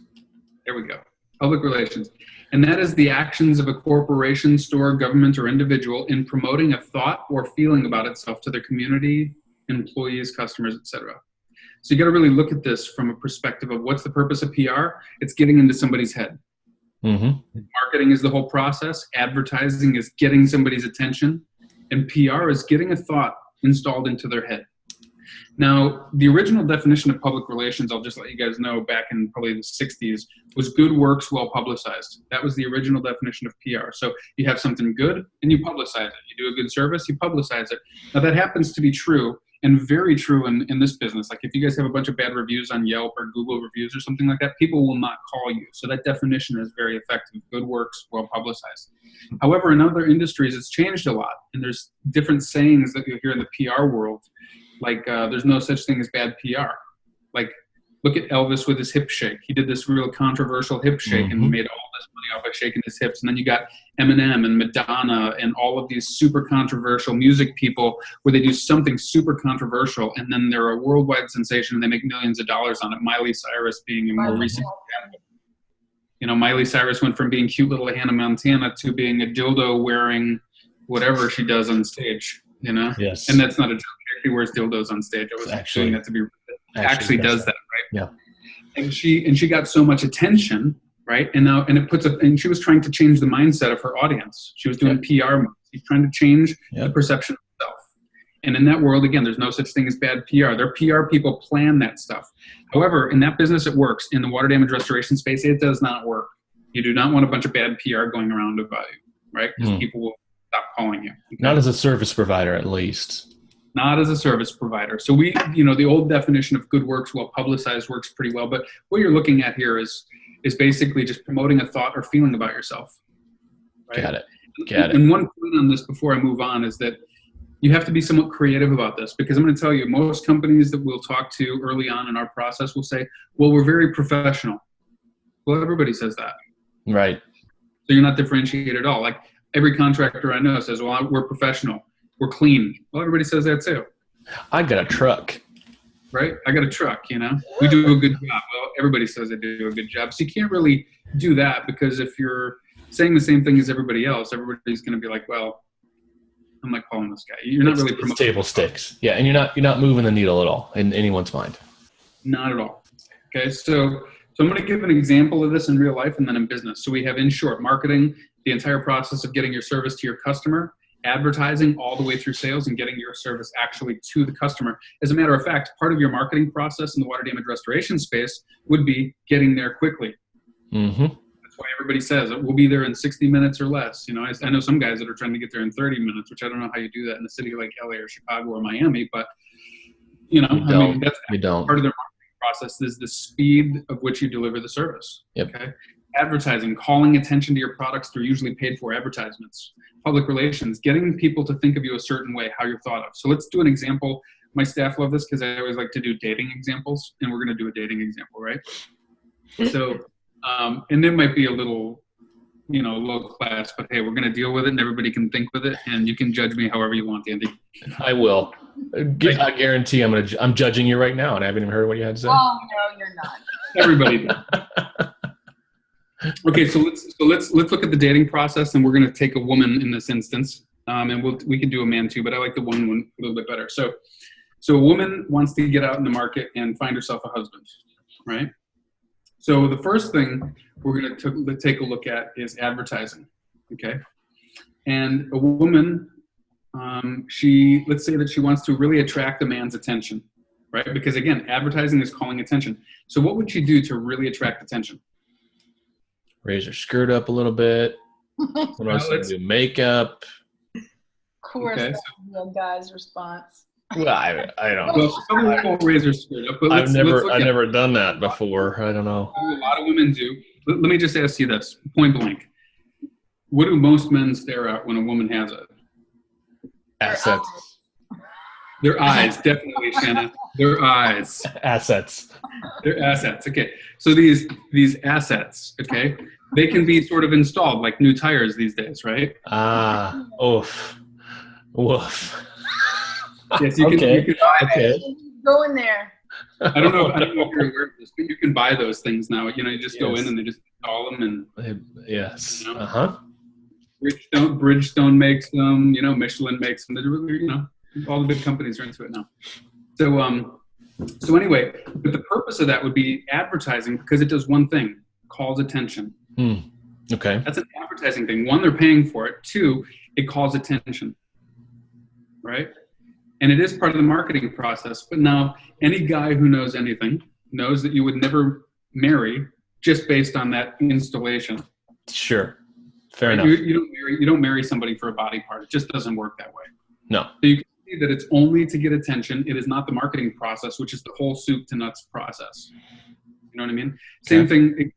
There we go. Public relations. And that is the actions of a corporation, store, government, or individual in promoting a thought or feeling about itself to their community, employees, customers, etc. So you got to really look at this from a perspective of what's the purpose of PR? It's getting into somebody's head. Marketing is the whole process. Advertising is getting somebody's attention. And PR is getting a thought installed into their head. Now, the original definition of public relations, I'll just let you guys know, back in probably the 60s, was good works well publicized. That was the original definition of PR. So you have something good and you publicize it. You do a good service, you publicize it. Now, that happens to be true and very true in this business. Like if you guys have a bunch of bad reviews on Yelp or Google reviews or something like that, people will not call you. So that definition is very effective. Good works well publicized. However, in other industries, it's changed a lot. And there's different sayings that you hear in the PR world. Like there's no such thing as bad PR. Like look at Elvis with his hip shake. He did this real controversial hip shake and made all this money off of shaking his hips. And then you got Eminem and Madonna and all of these super controversial music people where they do something super controversial and then they're a worldwide sensation and they make millions of dollars on it. Miley Cyrus being a more recent example. You know, Miley Cyrus went from being cute little Hannah Montana to being a dildo wearing whatever she does on stage, you know? Yes. And that's not a joke. She wears dildos on stage. I was actually doing that to be actually does that, right? Yeah. And she got so much attention, right? And now and she was trying to change the mindset of her audience. She was doing PR moves. She's trying to change the perception of herself. And in that world, again, there's no such thing as bad PR. Their PR people plan that stuff. However, in that business, it works. In the water damage restoration space, it does not work. You do not want a bunch of bad PR going around about you, right? Because people will stop calling you. Okay? Not as a service provider, at least. Not as a service provider. So the old definition of good works, well publicized, works pretty well. But what you're looking at here is basically just promoting a thought or feeling about yourself. Right? Got it. And one point on this before I move on is that you have to be somewhat creative about this, because I'm going to tell you, most companies that we'll talk to early on in our process will say, well, we're very professional. Well, everybody says that. Right. So you're not differentiated at all. Like every contractor I know says, well, we're professional. We're clean. Well, everybody says that too. I got a truck. Right? I got a truck, you know? We do a good job. Well, everybody says they do a good job. So you can't really do that, because if you're saying the same thing as everybody else, everybody's going to be like, well, I'm not calling this guy. You're not really promoting. It's table stakes. Yeah, and you're not moving the needle at all in anyone's mind. Not at all. Okay, so I'm going to give an example of this in real life and then in business. So we have, in short, marketing, the entire process of getting your service to your customer, advertising all the way through sales, and getting your service actually to the customer. As a matter of fact, part of your marketing process in the water damage restoration space would be getting there quickly. That's why everybody says we'll be there in 60 minutes or less. You know, I know some guys that are trying to get there in 30 minutes, which I don't know how you do that in a city like LA or Chicago or Miami, but you know, that's part of their marketing process is the speed of which you deliver the service. Okay. Advertising, calling attention to your products through usually paid for advertisements. Public relations, getting people to think of you a certain way, how you're thought of. So let's do an example. My staff love this because I always like to do dating examples, and we're going to do a dating example, right? So, and it might be a little, low class, but hey, we're going to deal with it, and everybody can think with it, and you can judge me however you want, Andy. I will. I guarantee I'm judging you right now, and I haven't even heard what you had to say. Oh no, you're not. Everybody does. Okay, so let's look at the dating process, and we're going to take a woman in this instance, and we can do a man too, but I like the woman one a little bit better. So a woman wants to get out in the market and find herself a husband, right? So the first thing we're going to take a look at is advertising, okay? And a woman, let's say that she wants to really attract a man's attention, right? Because again, advertising is calling attention. So what would she do to really attract attention? Raise her skirt up a little bit. What else? Do makeup. Of course, that's a guy's response. Well, I don't know. Well, some people raise their skirt up, but I've never done that before. I don't know. A lot of women do. Let me just ask you this, point blank. What do most men stare at when a woman has it? Assets. Their eyes, definitely, Shanna. Their eyes. Assets. They're assets. Okay. So these assets, okay, they can be sort of installed like new tires these days, right? Oof. Yes, you can buy that. Go in there. I don't know if you're aware of this, but you can buy those things now. You just go in and they just install them and yes. Bridgestone makes them, Michelin makes them. They're really, all the big companies are into it now. So anyway, but the purpose of that would be advertising, because it does one thing: calls attention. Okay. That's an advertising thing. One, they're paying for it. Two, it calls attention, right? And it is part of the marketing process. But now, any guy who knows anything knows that you would never marry just based on that installation. Sure. Fair Right? enough. You don't marry somebody for a body part. It just doesn't work that way. No. So you can see that it's only to get attention. It is not the marketing process, which is the whole soup to nuts process. You know what I mean? Same thing. It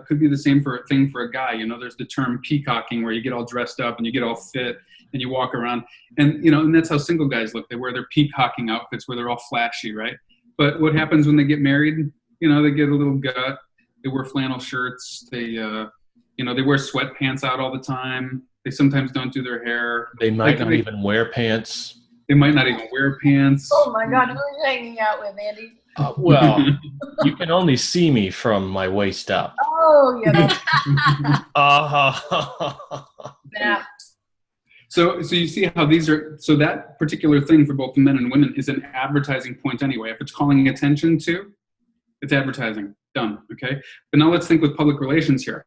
could be the same for a guy. You know, there's the term peacocking, where you get all dressed up and you get all fit and you walk around, and and that's how single guys look. They wear their peacocking outfits where they're all flashy, right? But what happens when they get married? They get a little gut. They wear flannel shirts. They they wear sweatpants out all the time. They sometimes don't do their hair. They might not even wear pants. They might not even wear pants. Oh my God, who are you hanging out with, Andy? Well, you can only see me from my waist up. Oh, yeah. Yeah. So you see how these are, so that particular thing for both men and women is an advertising point anyway. If it's calling attention to, it's advertising. Done. Okay. But now let's think with public relations here.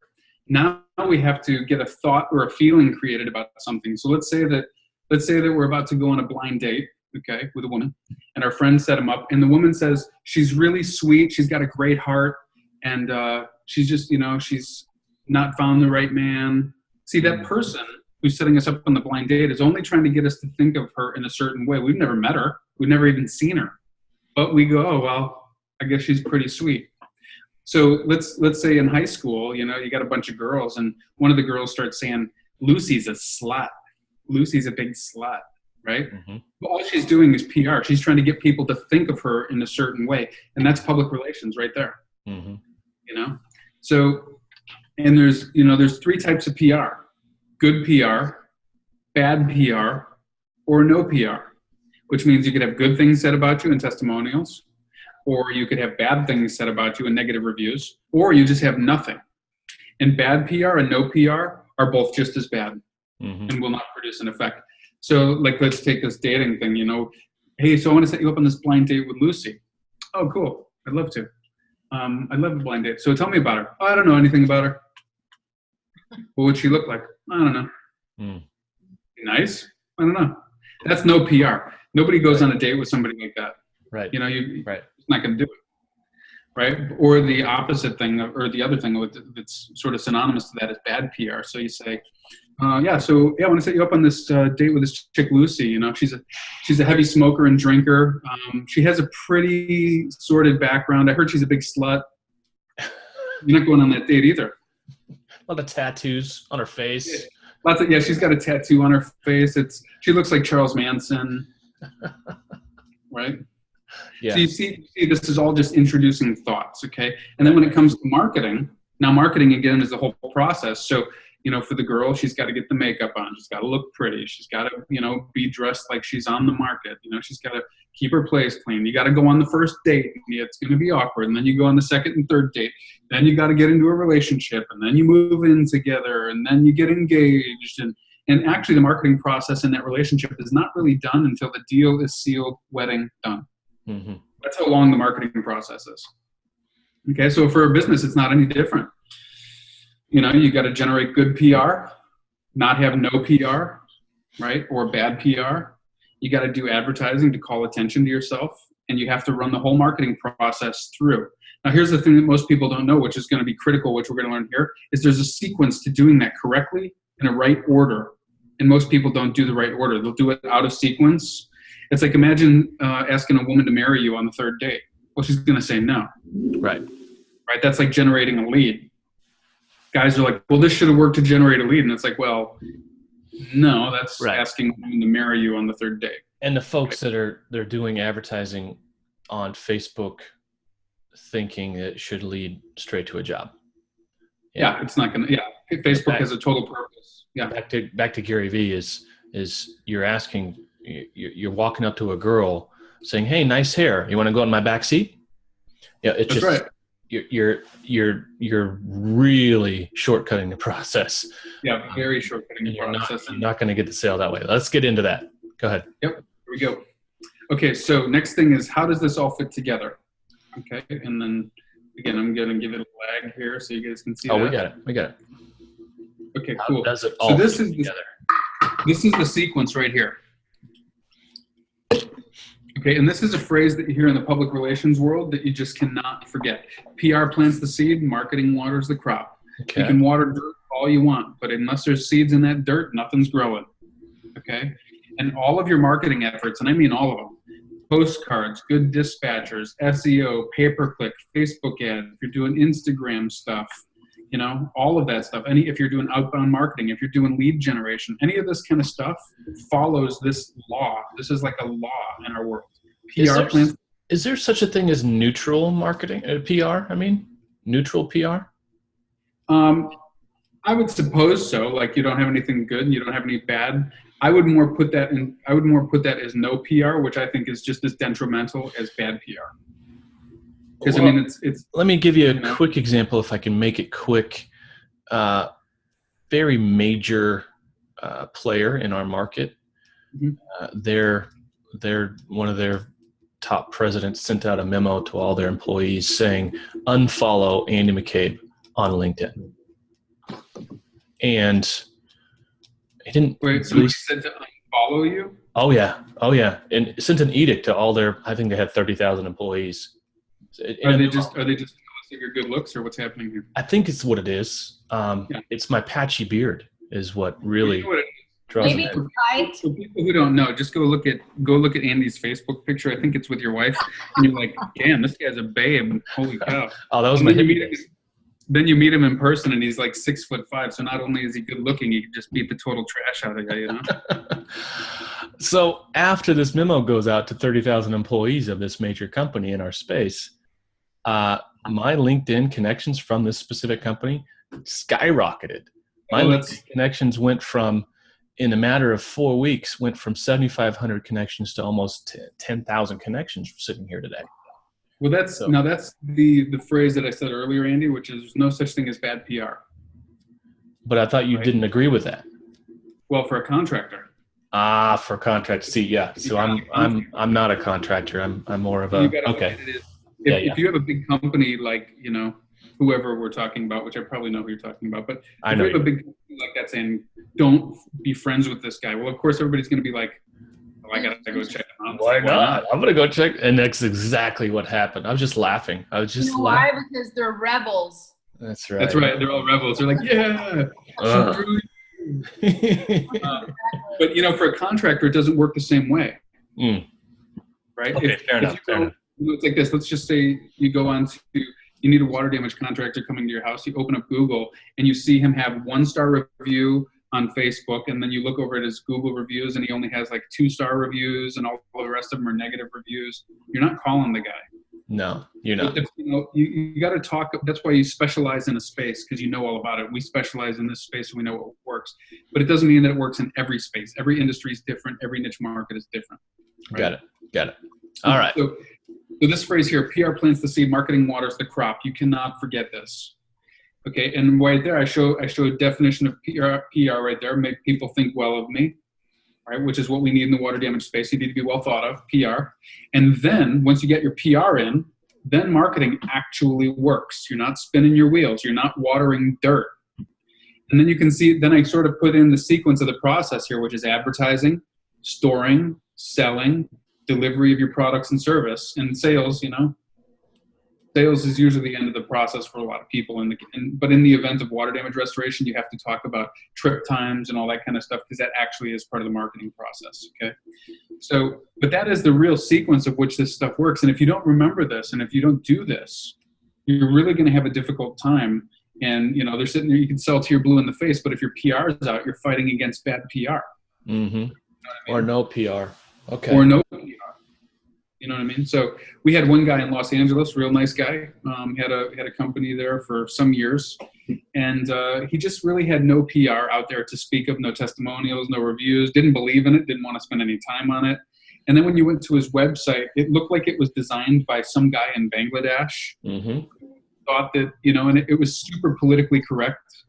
Now we have to get a thought or a feeling created about something. So let's say that we're about to go on a blind date, okay, with a woman, and our friend set him up, and the woman says she's really sweet, she's got a great heart, and she's just, she's not found the right man. See, that person who's setting us up on the blind date is only trying to get us to think of her in a certain way. We've never met her. We've never even seen her. But we go, oh, well, I guess she's pretty sweet. So let's say in high school, you got a bunch of girls, and one of the girls starts saying, Lucy's a slut. Lucy's a big slut, right? Mm-hmm. But all she's doing is PR. She's trying to get people to think of her in a certain way. And that's public relations right there. Mm-hmm. So, and there's three types of PR: good PR, bad PR, or no PR, which means you could have good things said about you in testimonials, or you could have bad things said about you in negative reviews, or you just have nothing. And bad PR and no PR are both just as bad, and will not produce an effect. So, let's take this dating thing, Hey, so I want to set you up on this blind date with Lucy. Oh, cool. I'd love to. I'd love a blind date. So tell me about her. Oh, I don't know anything about her. What would she look like? I don't know. Nice? I don't know. That's no PR. Nobody goes on a date with somebody like that. Right. Right. It's not going to do it. Right. Or the opposite thing, or the other thing that's sort of synonymous to that is bad PR. So you say, I want to set you up on this date with this chick, Lucy. She's a heavy smoker and drinker. She has a pretty sordid background. I heard she's a big slut. You're not going on that date either. A lot of tattoos on her face. She's got a tattoo on her face. She looks like Charles Manson. Right? Yeah. So you see, this is all just introducing thoughts, okay? And then when it comes to marketing, now marketing again is the whole process. So, for the girl, she's got to get the makeup on. She's got to look pretty. She's got to, be dressed like she's on the market. She's got to keep her place clean. You got to go on the first date. It's going to be awkward. And then you go on the second and third date. Then you got to get into a relationship. And then you move in together. And then you get engaged. And actually the marketing process in that relationship is not really done until the deal is sealed, wedding done. Mm-hmm. That's how long the marketing process is. Okay, so for a business, it's not any different. You got to generate good PR, not have no PR, right? Or bad PR. You got to do advertising to call attention to yourself, and you have to run the whole marketing process through. Now, here's the thing that most people don't know, which is going to be critical, which we're going to learn here, is there's a sequence to doing that correctly in a right order. And most people don't do the right order. They'll do it out of sequence. It's like, imagine asking a woman to marry you on the third date. Well, she's going to say no. Right. Right. That's like generating a lead. Guys are like, well, this should have worked to generate a lead. And it's like, well, no, that's asking a woman to marry you on the third date. And the folks that they're doing advertising on Facebook thinking it should lead straight to a job. Yeah, it's not going to, Facebook has a total purpose. Yeah. Back to Gary Vee is you're walking up to a girl saying, "Hey, nice hair. You want to go in my back seat?" Yeah, it's just right. You're really shortcutting the process. Yeah, very shortcutting the process. You're not going to get the sale that way. Let's get into that. Go ahead. Yep. Here we go. Okay, so next thing is, how does this all fit together? Okay, and then again, I'm going to give it a lag here so you guys can see that. Oh, we got it. Okay, How cool. does it So all this fit is together? this is the sequence right here. Okay, and this is a phrase that you hear in the public relations world that you just cannot forget. PR plants the seed, marketing waters the crop. Okay. You can water dirt all you want, but unless there's seeds in that dirt, nothing's growing. Okay? And all of your marketing efforts, and I mean all of them, postcards, good dispatchers, SEO, pay-per-click, Facebook ads, if you're doing Instagram stuff, you know, all of that stuff. If you're doing outbound marketing, if you're doing lead generation, any of this kind of stuff follows this law. This is like a law in our world. PR plans. Is there such a thing as neutral marketing, PR? I mean, neutral PR? I would suppose so. Like, you don't have anything good and you don't have any bad. I would more put that as no PR, which I think is just as detrimental as bad PR. Because Well, I mean, it's. Let me give you a quick example, if I can make it quick. Very major player in our market. They're one of their top presidents sent out a memo to all their employees saying, unfollow Andy McCabe on LinkedIn. And he didn't. Wait, so he said to unfollow you? Oh yeah, and sent an edict to all their. I think they had 30,000 employees. Are they just jealous of your good looks, or what's happening here? I think it's what it is. It's my patchy beard is what really You know what it is? draws Maybe me. it's tight. For people who don't know, just go look at Andy's Facebook picture. I think it's with your wife, and you're like, damn, this guy's a babe. Holy cow! Oh, that was And my then you hippie meet days. Then you meet him in person, and he's like 6'5". So not only is he good looking, he can just beat the total trash out of you. You know. So after this memo goes out to 30,000 employees of this major company in our space, my LinkedIn connections from this specific company skyrocketed. My LinkedIn connections went from, in a matter of 4 weeks, went from 7,500 connections to almost 10,000 connections sitting here today. Well, that's the phrase that I said earlier, Andy, which is there's no such thing as bad PR. But I thought you didn't agree with that. Well, for a contractor. For contract. See, yeah. So I'm not a contractor. I'm more of a okay. If you have a big company like, you know, whoever we're talking about, which I probably know who you're talking about, but if you have a big company like that saying, don't be friends with this guy, well, of course, everybody's going to be like, I got to go check him out. Why not? I'm going to go check. And that's exactly what happened. I was just laughing. I was just laughing. Why? Because they're rebels. That's right. That's right. They're all rebels. They're like, yeah. But, you know, for a contractor, it doesn't work the same way. Right? Okay, fair enough. It's like this. Let's just say you go on to, you need a water damage contractor coming to your house. You open up Google and you see him have 1-star review on Facebook, and then you look over at his Google reviews and he only has like 2-star reviews and all the rest of them are negative reviews. You're not calling the guy. No, you're not. You know, you got to talk. That's why you specialize in a space, because you know all about it. We specialize in this space and we know what works, but it doesn't mean that it works in every space. Every industry is different. Every niche market is different. Right? Got it. All right. So this phrase here, PR plants the seed, marketing waters the crop. You cannot forget this. Okay, and right there, I show a definition of PR right there. Make people think well of me, right? Which is what we need in the water damage space. You need to be well thought of, PR. And then once you get your PR in, then marketing actually works. You're not spinning your wheels. You're not watering dirt. And then you can see, then I sort of put in the sequence of the process here, which is advertising, storing, selling, delivery of your products and service, and sales. You know, sales is usually the end of the process for a lot of people. But in the event of water damage restoration, you have to talk about trip times and all that kind of stuff, because that actually is part of the marketing process. Okay. So, but that is the real sequence of which this stuff works. And if you don't remember this, and if you don't do this, you're really going to have a difficult time. And, you know, they're sitting there, you can sell till you're blue in the face, but if your PR is out, you're fighting against bad PR. Mm-hmm. You know what I mean? Or no PR. Okay. Or no PR. You know what I mean? So we had one guy in Los Angeles, real nice guy, had a company there for some years, and he just really had no PR out there to speak of, no testimonials, no reviews, didn't believe in it, didn't want to spend any time on it. And then when you went to his website, it looked like it was designed by some guy in Bangladesh. Mm-hmm. Thought that, you know, and it was super politically correct.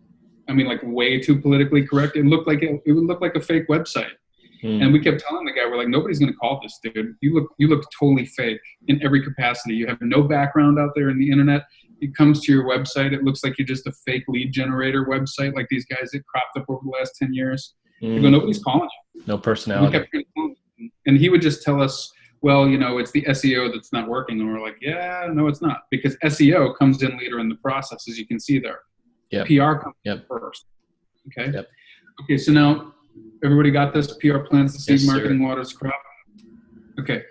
I mean, like way too politically correct. It looked like it would look like a fake website. And we kept telling the guy, we're like, nobody's going to call this dude. You look totally fake in every capacity. You have no background out there in the internet. It comes to your website. It looks like you're just a fake lead generator website, like these guys that cropped up over the last 10 years. You go, nobody's calling you. No personality. And he would just tell us, well, it's the SEO that's not working. And we're like, yeah, no, it's not. Because SEO comes in later in the process, as you can see there. Yep. PR comes in first. Okay. Yep. Okay. So now everybody got this? PR plans the seed, marketing, waters, crop. Okay.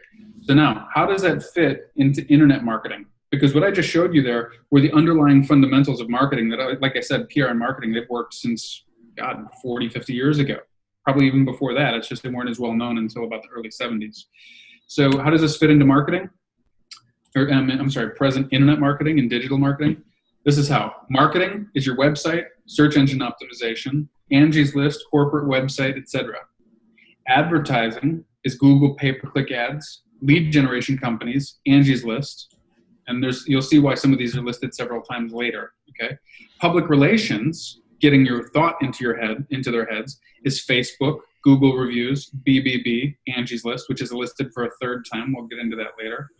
So now, how does that fit into internet marketing? Because what I just showed you there were the underlying fundamentals of marketing that, like I said, PR and marketing, they've worked since, 40, 50 years ago. Probably even before that. It's just they weren't as well known until about the early 70s. So how does this fit into marketing? Present internet marketing and digital marketing. This is how. Marketing is your website, search engine optimization, Angie's List, corporate website, etc. Advertising is Google pay-per-click ads, lead generation companies, Angie's List, and you'll see why some of these are listed several times later. Okay. Public relations, getting your thought into their heads, is Facebook, Google reviews, BBB, Angie's List, which is listed for a third time. We'll get into that later,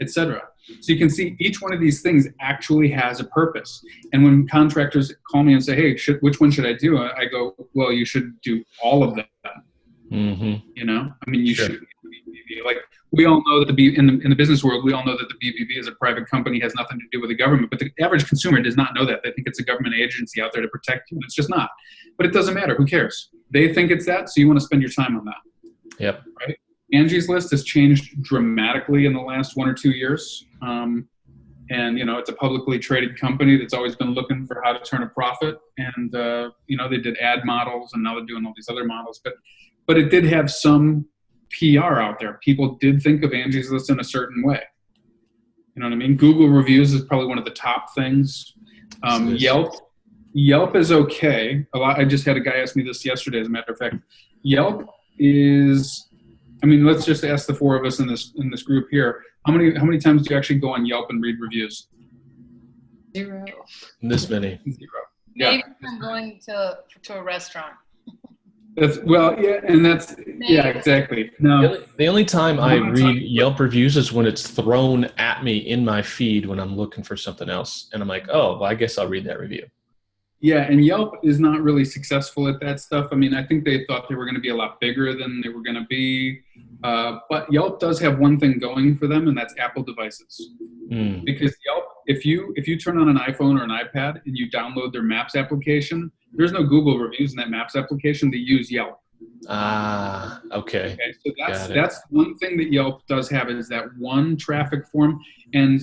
etc. So you can see each one of these things actually has a purpose. And when contractors call me and say, hey, which one should I do? I go, well, you should do all of them. Mm-hmm. You should. Like, we all know that in the business world, we all know that the BBB is a private company, has nothing to do with the government. But the average consumer does not know that. They think it's a government agency out there to protect you. It's just not. But it doesn't matter. Who cares? They think it's that, so you want to spend your time on that. Yep. Right? Angie's List has changed dramatically in the last 1 or 2 years. It's a publicly traded company that's always been looking for how to turn a profit. And, they did ad models, and now they're doing all these other models. But it did have some PR out there. People did think of Angie's List in a certain way. You know what I mean? Google reviews is probably one of the top things. Yelp is okay. I just had a guy ask me this yesterday, as a matter of fact. Yelp is, let's just ask the four of us in this group here. How many times do you actually go on Yelp and read reviews? 0. This many. 0. Maybe I'm going to a restaurant. Exactly. No. The only time I read Yelp reviews is when it's thrown at me in my feed when I'm looking for something else. And I'm like, oh, well, I guess I'll read that review. Yeah, and Yelp is not really successful at that stuff. I think they thought they were going to be a lot bigger than they were going to be. But Yelp does have one thing going for them, and that's Apple devices. Because Yelp, if you turn on an iPhone or an iPad and you download their Maps application, there's no Google reviews in that Maps application. They use Yelp. Okay. So that's one thing that Yelp does have, is that one traffic form. And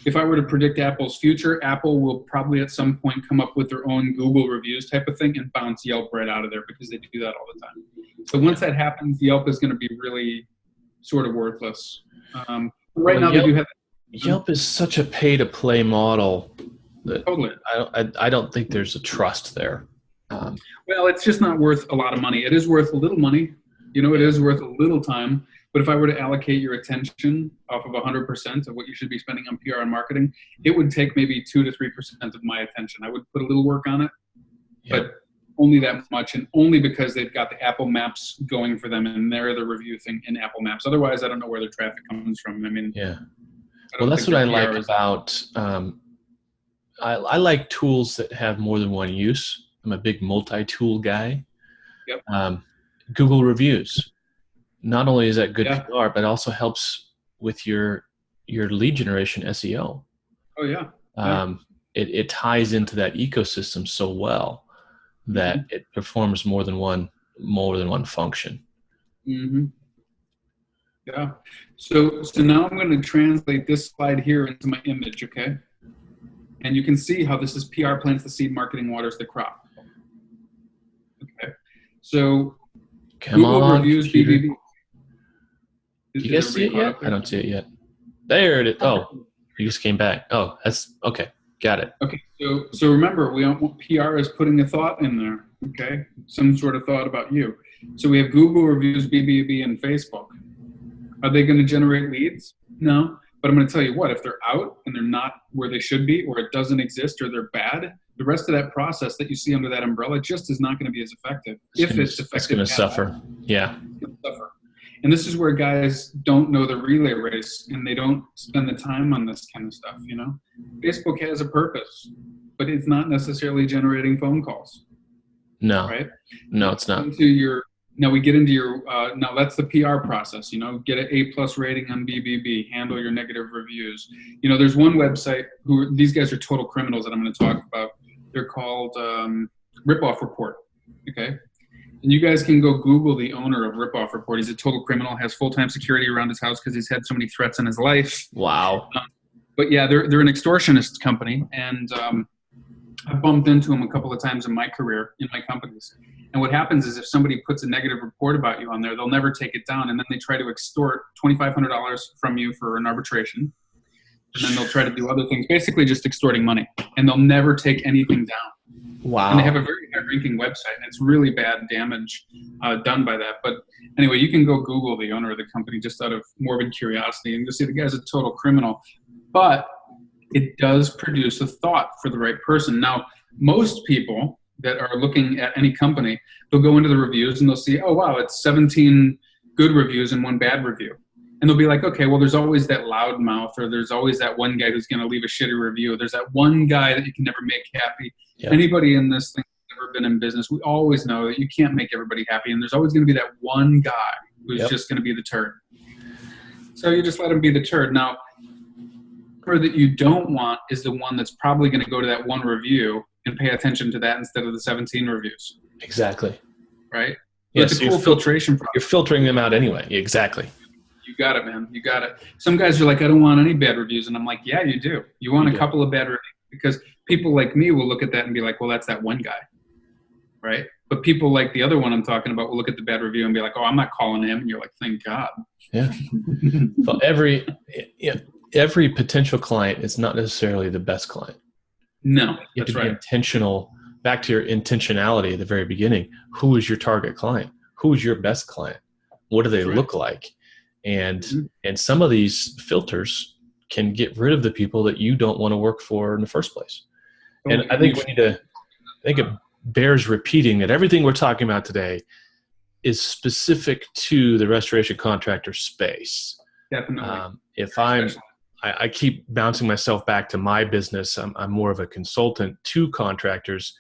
if I were to predict Apple's future, Apple will probably at some point come up with their own Google reviews type of thing and bounce Yelp right out of there, because they do that all the time. So once that happens, Yelp is going to be really sort of worthless. They do have. Yelp is such a pay-to-play model that totally. I don't think there's a trust there. Well, it's just not worth a lot of money. It is worth a little money. It is worth a little time. But if I were to allocate your attention off of 100% of what you should be spending on PR and marketing, it would take maybe 2 to 3% of my attention. I would put a little work on it, but only that much, and only because they've got the Apple Maps going for them, and they're the review thing in Apple Maps. Otherwise, I don't know where their traffic comes from. Well, that's what I like about. I like tools that have more than one use. I'm a big multi-tool guy. Yep. Google reviews. Not only is that good PR, but it also helps with your lead generation SEO. Oh yeah. It ties into that ecosystem so well that it performs more than one function. Mm-hmm. Yeah. So now I'm going to translate this slide here into my image, okay? And you can see how this is PR plants the seed, marketing waters the crop. Okay. So Google reviews BBB. You guys see it yet? I don't see it yet. There it is. Oh, you just came back. Oh, that's okay. Got it. Okay. So remember, PR is putting a thought in there. Okay. Some sort of thought about you. So we have Google reviews, BBB, and Facebook. Are they going to generate leads? No. But I'm going to tell you what, if they're out and they're not where they should be, or it doesn't exist, or they're bad, the rest of that process that you see under that umbrella just is not going to be as effective. If it's effective. It's going to suffer. Yeah. And this is where guys don't know the relay race and they don't spend the time on this kind of stuff, you know. Facebook has a purpose, but it's not necessarily generating phone calls. No, right? no, it's not. Now we get into your, now that's the PR process, you know, get an A+ rating on BBB, handle your negative reviews. You know, there's one website these guys are total criminals that I'm going to talk about. They're called Ripoff Report, okay? And you guys can go Google the owner of Ripoff Report. He's a total criminal, has full-time security around his house because he's had so many threats in his life. Wow. But yeah, they're an extortionist company, and I bumped into them a couple of times in my career in my companies. And what happens is if somebody puts a negative report about you on there, they'll never take it down, and then they try to extort $2,500 from you for an arbitration. And then they'll try to do other things, basically just extorting money, and they'll never take anything down. Wow. And they have a very high-ranking website, and it's really bad damage done by that. But anyway, you can go Google the owner of the company just out of morbid curiosity, and you'll see the guy's a total criminal. But it does produce a thought for the right person. Now, most people that are looking at any company, they'll go into the reviews and they'll see, oh, wow, it's 17 good reviews and 1 bad review. And they'll be like, okay, well, there's always that loudmouth, or there's always that one guy who's going to leave a shitty review. There's that one guy that you can never make happy. Yep. Anybody in this thing who's ever been in business, we always know that you can't make everybody happy. And there's always going to be that one guy who's just going to be the turd. So you just let him be the turd. Now, that you don't want is the one that's probably going to go to that one review and pay attention to that instead of the 17 reviews. Exactly. Right? Yes, it's a cool filtration process. You're filtering them out anyway. Exactly. You got it, man. You got it. Some guys are like, I don't want any bad reviews. And I'm like, yeah, you do. You want a couple of bad reviews, because people like me will look at that and be like, well, that's that one guy. Right? But people like the other one I'm talking about will look at the bad review and be like, oh, I'm not calling him. And you're like, thank God. Yeah. So every potential client is not necessarily the best client. No, you have to be intentional. Back to your intentionality at the very beginning. Who is your target client? Who is your best client? What do they look like? And some of these filters can get rid of the people that you don't want to work for in the first place. And I think I think it bears repeating that everything we're talking about today is specific to the restoration contractor space. Definitely. I keep bouncing myself back to my business. I'm more of a consultant to contractors.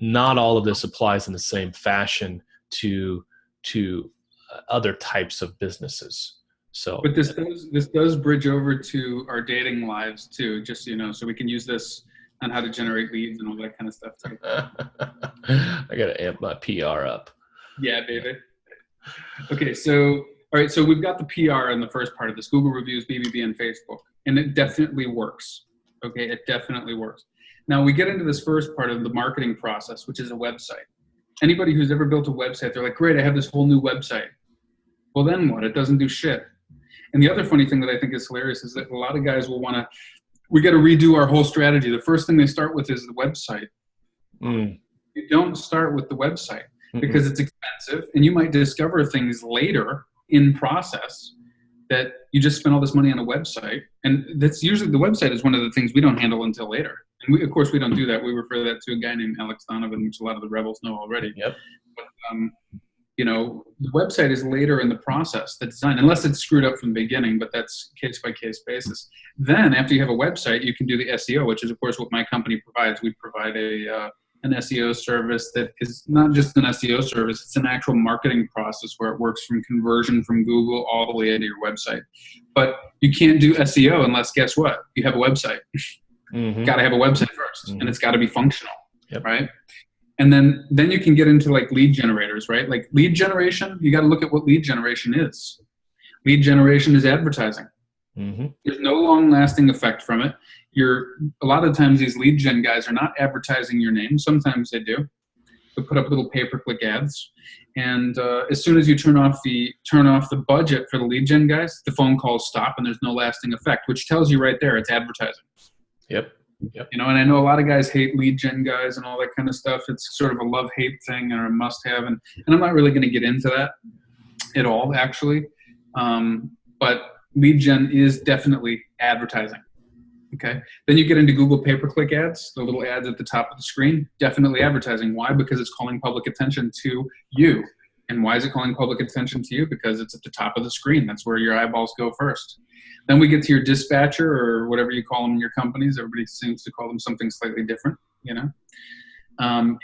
Not all of this applies in the same fashion to other types of businesses. So, but this does bridge over to our dating lives too. Just so you know, so we can use this on how to generate leads and all that kind of stuff too. I gotta amp my PR up. Yeah, baby. Okay, so. All right, so we've got the PR in the first part of this, Google reviews, BBB, and Facebook, and it definitely works. Okay, it definitely works. Now we get into this first part of the marketing process, which is a website. Anybody who's ever built a website, they're like, great, I have this whole new website. Well, then what? It doesn't do shit. And the other funny thing that I think is hilarious is that a lot of guys will want to, we got to redo our whole strategy. The first thing they start with is the website. You don't start with the website because it's expensive, and you might discover things later in process that you just spent all this money on a website. And that's usually, the website is one of the things we don't handle until later. And we, of course, we don't do that. We refer that to a guy named Alex Donovan, which a lot of the rebels know already. Yep. But, you know, the website is later in the process, the design, unless it's screwed up from the beginning, but that's case by case basis. Then after you have a website, you can do the SEO, which is of course what my company provides. We provide an SEO service that is not just an SEO service, it's an actual marketing process where it works from conversion from Google all the way into your website. But you can't do SEO unless, guess what? You have a website. Got to have a website first, and it's got to be functional, right? And then you can get into like lead generators, right? Like lead generation, you got to look at what lead generation is. Lead generation is advertising. There's no long-lasting effect from it. A lot of times these lead gen guys are not advertising your name. Sometimes they do. They put up little pay-per-click ads, and as soon as you turn off the budget for the lead gen guys, the phone calls stop, and there's no lasting effect, which tells you right there it's advertising. Yep. You know, and I know a lot of guys hate lead gen guys and all that kind of stuff. It's sort of a love-hate thing or a must-have, and I'm not really going to get into that at all, actually. But lead gen is definitely advertising. Okay. Then you get into Google pay-per-click ads, the little ads at the top of the screen, definitely advertising. Why? Because it's calling public attention to you And why is it calling public attention to you? Because it's at the top of the screen. That's where your eyeballs go first. Then we get to your dispatcher, or whatever you call them in your companies. Everybody seems to call them something slightly different, you know?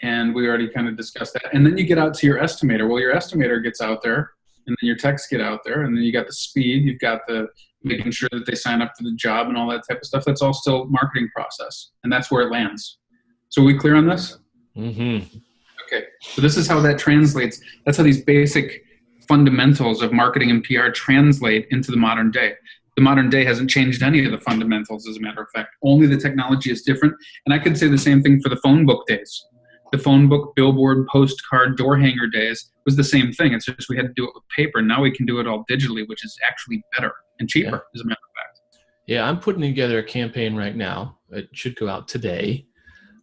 And we already kind of discussed that. And then you get out to your estimator. Well, your estimator gets out there, and then your techs get out there, and then you got the speed, you've got the making sure that they sign up for the job and all that type of stuff. That's all still marketing process, and that's where it lands. So are we clear on this? Mm-hmm. Okay, so this is how that translates. That's how these basic fundamentals of marketing and PR translate into the modern day. The modern day hasn't changed any of the fundamentals, as a matter of fact. Only the technology is different. And I could say the same thing for the phone book days. The phone book, billboard, postcard, door hanger days was the same thing. It's just we had to do it with paper. Now we can do it all digitally, which is actually better and cheaper, as a matter of fact. Yeah, I'm putting together a campaign right now. It should go out today,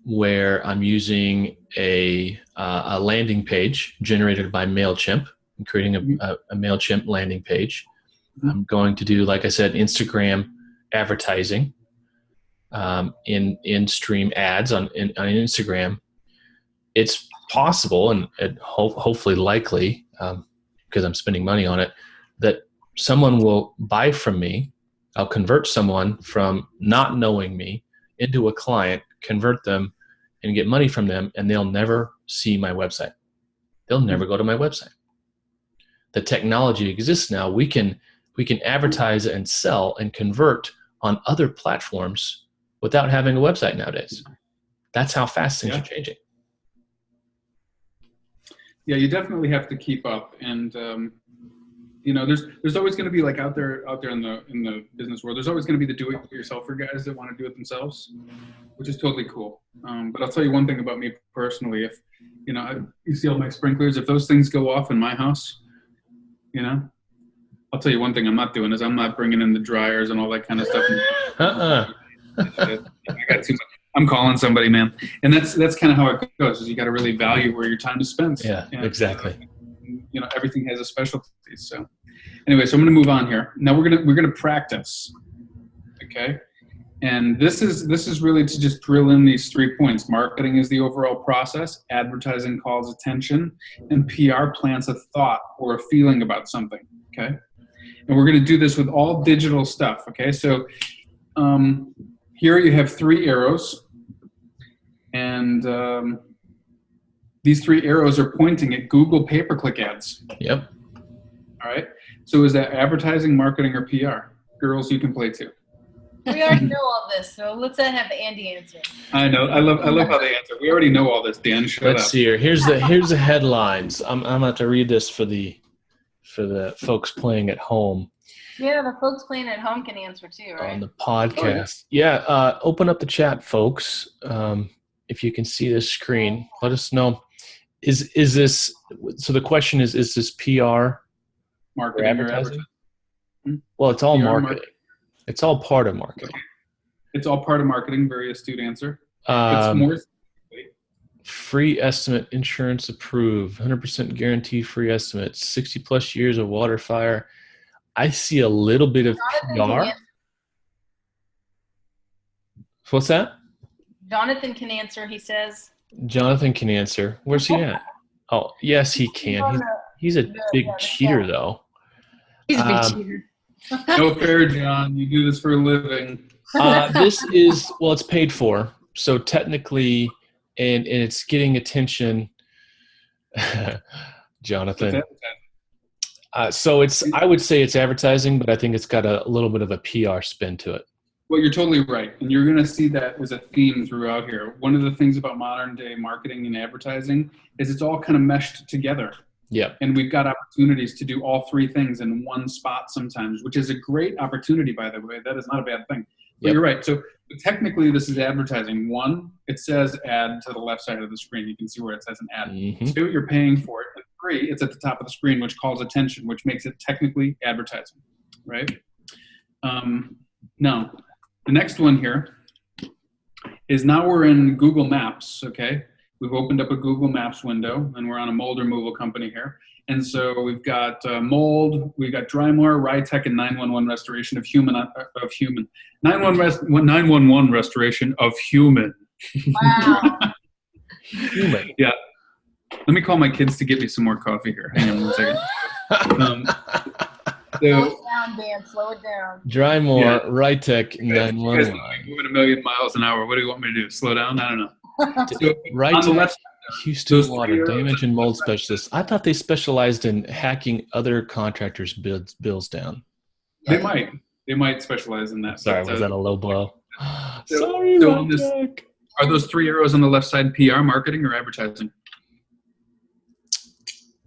where I'm using a landing page generated by MailChimp. I'm creating a MailChimp landing page. I'm going to do, like I said, Instagram advertising, in-stream ads on Instagram. It's possible and hopefully likely, because I'm spending money on it, that someone will buy from me. I'll convert someone from not knowing me into a client, convert them, and get money from them, and they'll never see my website. They'll never go to my website. The technology exists now. We can advertise and sell and convert on other platforms without having a website nowadays. That's how fast things are changing. Yeah, you definitely have to keep up, and you know, there's always going to be, like, out there in the business world, there's always going to be the do-it-yourselfer guys that want to do it themselves, which is totally cool. But I'll tell you one thing about me personally: if you see all my sprinklers, if those things go off in my house, I'll tell you one thing I'm not doing is I'm not bringing in the dryers and all that kind of stuff. I got too much. I'm calling somebody, man. And that's kind of how it goes, is you got to really value where your time is spent. Yeah, exactly. Everything has a specialty. So anyway, so I'm going to move on here. Now we're going to practice. Okay. And this is really to just drill in these 3 points. Marketing is the overall process. Advertising calls attention, and PR plants a thought or a feeling about something. Okay. And we're going to do this with all digital stuff. Okay. So, here you have 3 arrows, and these 3 arrows are pointing at Google pay-per-click ads. Yep. All right. So is that advertising, marketing, or PR? Girls, you can play too. We already know all this, so let's have Andy answer. I know. I love how they answer. We already know all this, Dan. Let's see here. Here's the headlines. I'm going to have to read this for the folks playing at home. Yeah, the folks playing at home can answer too, right? On the podcast. Yeah, open up the chat, folks. If you can see this screen, let us know. Is this, so the question is this PR? Marketing or advertising? Well, it's all PR marketing. It's all part of marketing. Okay. It's all part of marketing. Very astute answer. Um, it's more free estimate, insurance approved, 100% guarantee free estimates, 60 plus years of water fire. I see a little bit of PR. What's that? Jonathan can answer, he says. Jonathan can answer. Where's he at? Oh, yes, he can. He's a big cheater, though. He's a big cheater. No fair, John. You do this for a living. This is, well, it's paid for. So technically, and it's getting attention. Jonathan. So I would say it's advertising, but I think it's got a little bit of a PR spin to it. Well, you're totally right. And you're going to see that as a theme throughout here. One of the things about modern day marketing and advertising is it's all kind of meshed together. Yeah. And we've got opportunities to do all 3 things in one spot sometimes, which is a great opportunity, by the way. That is not a bad thing. But You're right. So technically this is advertising. 1, it says ad to the left side of the screen. You can see where it says an ad. Mm-hmm. 2, you're paying for it. And 3, it's at the top of the screen, which calls attention, which makes it technically advertising, right? Now, the next one here is now we're in Google Maps, okay? We've opened up a Google Maps window, and we're on a mold removal company here. And so we've got mold, we've got Drymore, Rytech, and 911 restoration of human. 911 restoration of human. Wow. Human. Yeah. Let me call my kids to get me some more coffee here. Hang on 1 second. Slow it down, Dan. Slow it down. Drymore, Yeah. Rytech You guys 911. know I'm moving 1,000,000 miles an hour. What do you want me to do? Slow down? I don't know. So on the Rytech, left, Houston those Water, three arrows damage on and the mold left side. specialist. I thought they specialized in hacking other contractors' bills down. They might specialize in that. Sorry, but, was that a low blow? so- Sorry, so on this- Rytech. Are those 3 arrows on the left side PR, marketing, or advertising?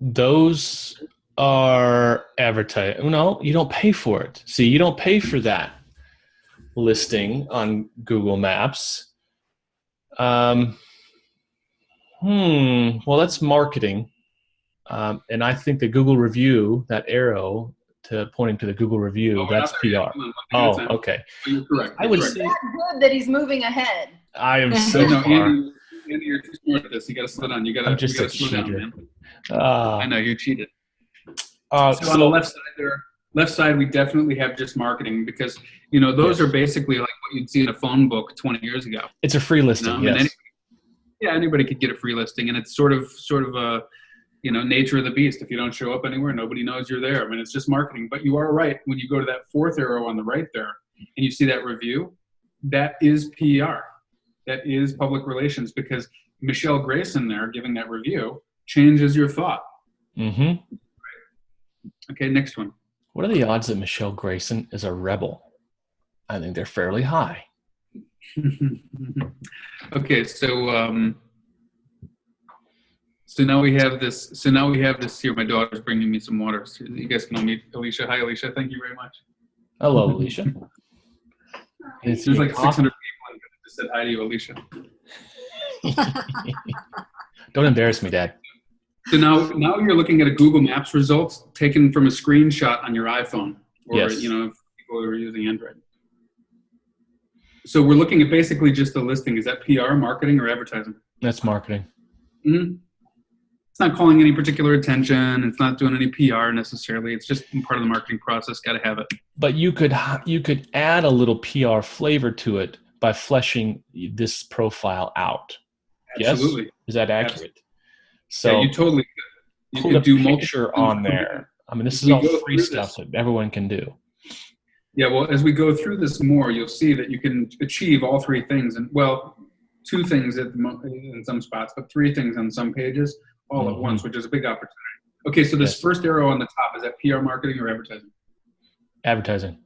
Those are advertising. No, you don't pay for it. See, you don't pay for that listing on Google Maps. Well, that's marketing. And I think the Google review, that arrow pointing to the Google review, Oh, we're that's not there yet. PR. Hold on, Oh, let me get okay. to You're correct. I would You're correct. say It's good that he's moving ahead. I am so No, far. Andy, you're too smart at this. You got to slow down. You got I'm to just a slow down, cheater. man. Ah. I know you cheated. So on the left side there, left side, we definitely have just marketing because, those are basically like what you'd see in a phone book 20 years ago. it's a free listing, I mean, yes. anybody could get a free listing, and it's sort of a, nature of the beast. If you don't show up anywhere, nobody knows you're there. I mean, it's just marketing. But you are right. When you go to that 4th arrow on the right there, and you see that review, that is PR. That is public relations, because Michelle Grayson there giving that review changes your thought. Mm-hmm. Okay, next one. What are the odds that Michelle Grayson is a rebel? I think they're fairly high. Okay, so now we have this. So now we have this here. My daughter's bringing me some water. So you guys can all meet Alicia. Hi, Alicia. Thank you very much. Hello, Alicia. There's like 600 people that just said hi to you, Alicia. Don't embarrass me, Dad. So now you're looking at a Google Maps results taken from a screenshot on your iPhone, or Yes. if people who are using Android. So we're looking at basically just the listing. Is that PR, marketing, or advertising? That's marketing. Mm-hmm. It's not calling any particular attention. It's not doing any PR necessarily. It's just part of the marketing process. Got to have it. But you could add a little PR flavor to it by fleshing this profile out. Absolutely. Yes? Is that accurate? Absolutely. So Yeah, you totally could. You put could a do picture multiple on there. I mean, this is We all go free through stuff this. that everyone can do. Yeah, well, as we go through this more, you'll see that you can achieve all 3 things, and 2 things in some spots, but 3 things on some pages all at once, which is a big opportunity. Okay, so this first arrow on the top, is that PR, marketing, or advertising? Advertising.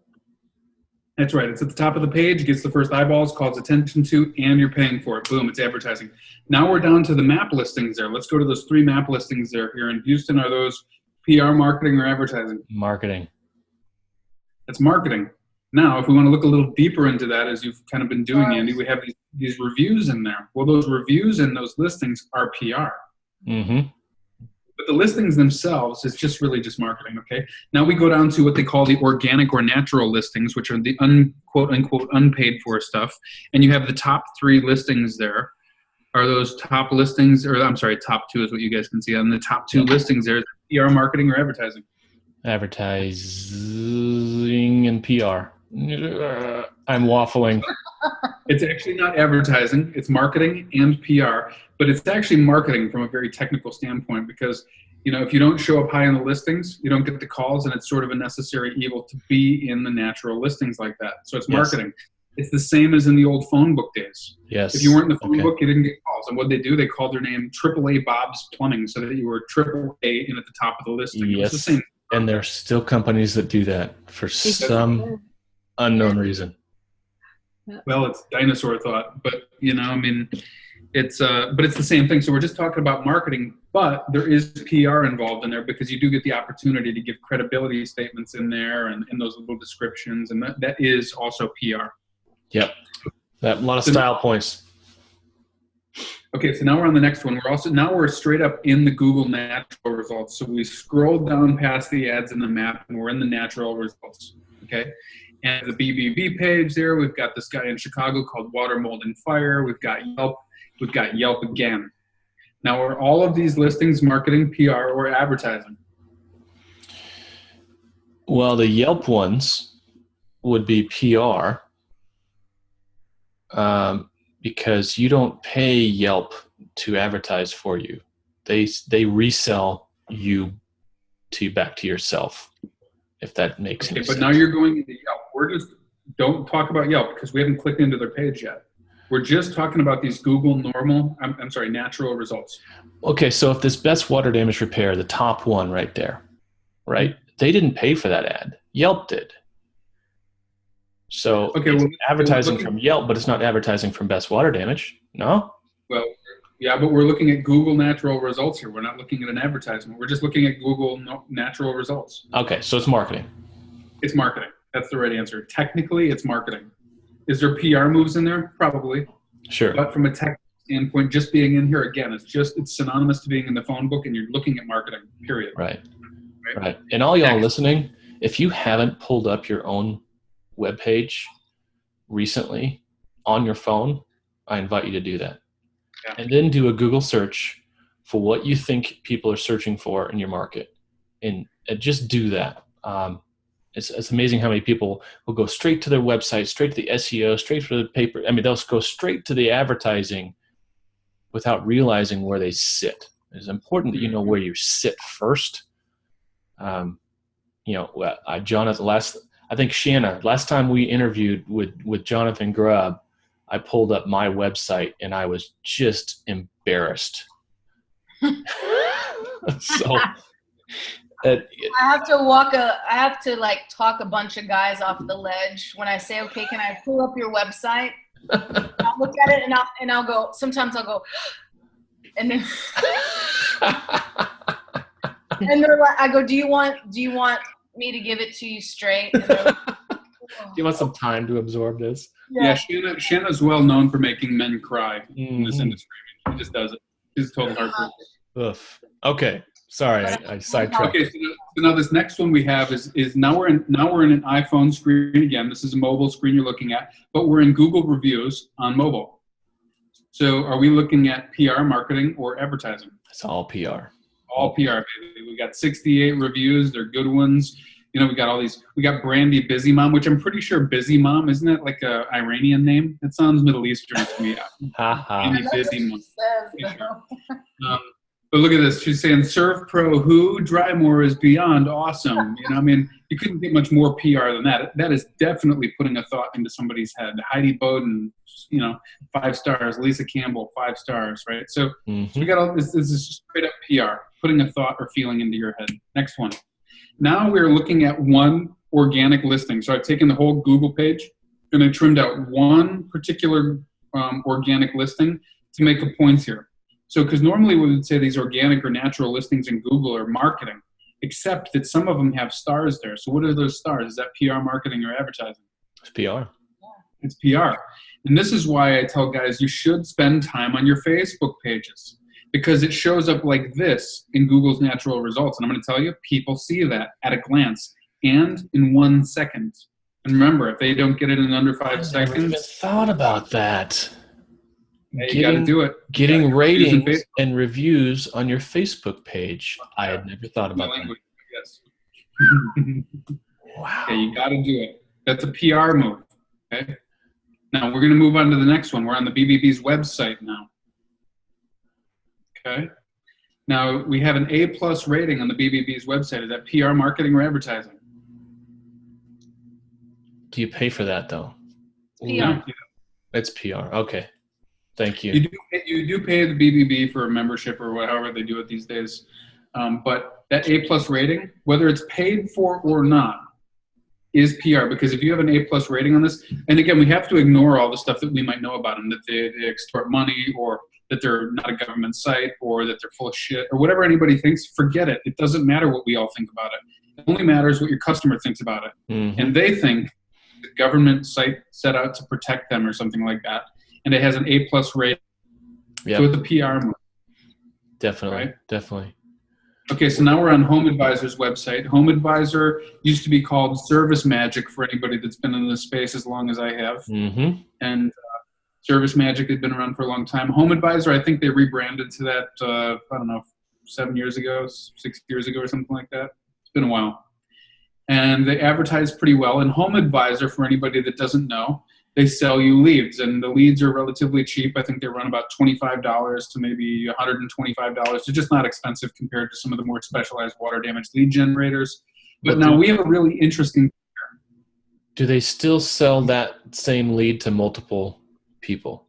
That's right. It's at the top of the page, gets the first eyeballs, calls attention to, and you're paying for it. Boom, it's advertising. Now we're down to the map listings there. Let's go to those 3 map listings there here in Houston. Are those PR, marketing, or advertising? Marketing. That's marketing. Now, if we want to look a little deeper into that, as you've kind of been doing, Andy, we have these reviews in there. Well, those reviews and those listings are PR. Mm-hmm. But the listings themselves is just really just marketing, okay? Now we go down to what they call the organic or natural listings, which are the quote unquote unpaid for stuff. And you have the top 3 listings there. Are those top listings, or I'm sorry, top 2 is what you guys can see. On the top 2 listings there, PR, marketing, or advertising? Advertising and PR. I'm waffling. It's actually not advertising, it's marketing and PR, but it's actually marketing from a very technical standpoint, because if you don't show up high in the listings, you don't get the calls, and it's sort of a necessary evil to be in the natural listings like that. So it's marketing. It's the same as in the old phone book days. Yes. If you weren't in the phone book, you didn't get calls. And what they do, they called their name AAA Bob's Plumbing, so that you were AAA in at the top of the listing. Yes. It's the same. And there's still companies that do that for some unknown reason. Well, it's dinosaur thought, but it's the same thing. So we're just talking about marketing, but there is PR involved in there, because you do get the opportunity to give credibility statements in there and in those little descriptions, and that is also PR. Yep. A lot of style points. Okay, so now we're on the next one. We're straight up in the Google natural results. So we scroll down past the ads in the map, and we're in the natural results. Okay, and the BBB page there, we've got this guy in Chicago called Water, Mold, and Fire. We've got Yelp. We've got Yelp again. Now, are all of these listings marketing, PR, or advertising? Well, the Yelp ones would be PR. Because you don't pay Yelp to advertise for you. they resell you back to yourself, if that makes any sense. But now you're going into Yelp. Don't talk about Yelp because we haven't clicked into their page yet. We're just talking about these Google natural results. Okay, so if this best water damage repair, the top one right there, right? They didn't pay for that ad. Yelp did. So it's advertising from Yelp, but it's not advertising from best water damage. No? Well, yeah, but we're looking at Google natural results here. We're not looking at an advertisement. We're just looking at Google natural results. Okay, so it's marketing. It's marketing. That's the right answer. Technically, it's marketing. Is there PR moves in there? Probably. Sure. But from a tech standpoint, just being in here, again, it's synonymous to being in the phone book, and you're looking at marketing, period. Right. And all y'all listening, if you haven't pulled up your own webpage recently on your phone, I invite you to do that. Yeah. And then do a Google search for what you think people are searching for in your market. And just do that. It's amazing how many people will go straight to their website, straight to the SEO, straight to the paper. I mean, they'll go straight to the advertising without realizing where they sit. It's important that you know where you sit first. Jonathan, I think Shana, last time we interviewed with Jonathan Grubb, I pulled up my website and I was just embarrassed. So I have to talk a bunch of guys off the ledge when I say, okay, can I pull up your website? I'll look at it and I'll go, sometimes I'll go, and then and they're like, I go, do you want me to give it to you straight? And they're like, do you want some time to absorb this? Yeah, Shana's well known for making men cry in this industry. She just does it. She's total hardcore. Oof. Okay. Sorry, I sidetracked. Okay, so now this next one we have is now we're in an iPhone screen again. This is a mobile screen you're looking at, but we're in Google reviews on mobile. So are we looking at PR, marketing, or advertising? It's all PR. All PR, baby. We got 68 reviews. They're good ones. You know, we got all these. We got Brandy Busy Mom, which I'm pretty sure Busy Mom, isn't that like a Iranian name? That sounds Middle Eastern to me. Brandy Busy Mom. But look at this. She's saying, Serve Pro who? Drymore is beyond awesome. You know, I mean, you couldn't get much more PR than that. That is definitely putting a thought into somebody's head. Heidi Bowden, 5 stars. Lisa Campbell, 5 stars, right? So we got all this. This is straight up PR, putting a thought or feeling into your head. Next one. Now we're looking at one organic listing. So I've taken the whole Google page and I trimmed out one particular organic listing to make a point here. So, because normally we would say these organic or natural listings in Google are marketing, except that some of them have stars there. So what are those stars? Is that PR, marketing, or advertising? It's PR. It's PR. And this is why I tell guys you should spend time on your Facebook pages because it shows up like this in Google's natural results. And I'm going to tell you, people see that at a glance and in 1 second. And remember, if they don't get it in under 5 seconds. I never even thought about that. You got to do it. Getting ratings and reviews on your Facebook page. I had never thought about that. Yes. Wow. Okay, you got to do it. That's a PR move. Okay. Now we're going to move on to the next one. We're on the BBB's website now. Okay. Now we have an A+ rating on the BBB's website. Is that PR, marketing, or advertising? Do you pay for that though? PR. No. It's PR. Okay. Thank you. You do pay the BBB for a membership or however they do it these days. But that A+ rating, whether it's paid for or not, is PR. Because if you have an A+ rating on this, and again, we have to ignore all the stuff that we might know about them, that they extort money or that they're not a government site or that they're full of shit or whatever anybody thinks, forget it. It doesn't matter what we all think about it. It only matters what your customer thinks about it. Mm-hmm. And they think the government site set out to protect them or something like that. And it has an A+ rating. Yep. So it's a PR move. Definitely. Right? Definitely. Okay, so now we're on Home Advisor's website. Home Advisor used to be called Service Magic for anybody that's been in this space as long as I have. Mm-hmm. And Service Magic had been around for a long time. Home Advisor, I think they rebranded to that, I don't know, 7 years ago, 6 years ago or something like that. It's been a while. And they advertise pretty well. And Home Advisor, for anybody that doesn't know, they sell you leads, and the leads are relatively cheap. I think they run about $25 to maybe $125. They're just not expensive compared to some of the more specialized water damage lead generators. But now we have a really interesting. Do they still sell that same lead to multiple people?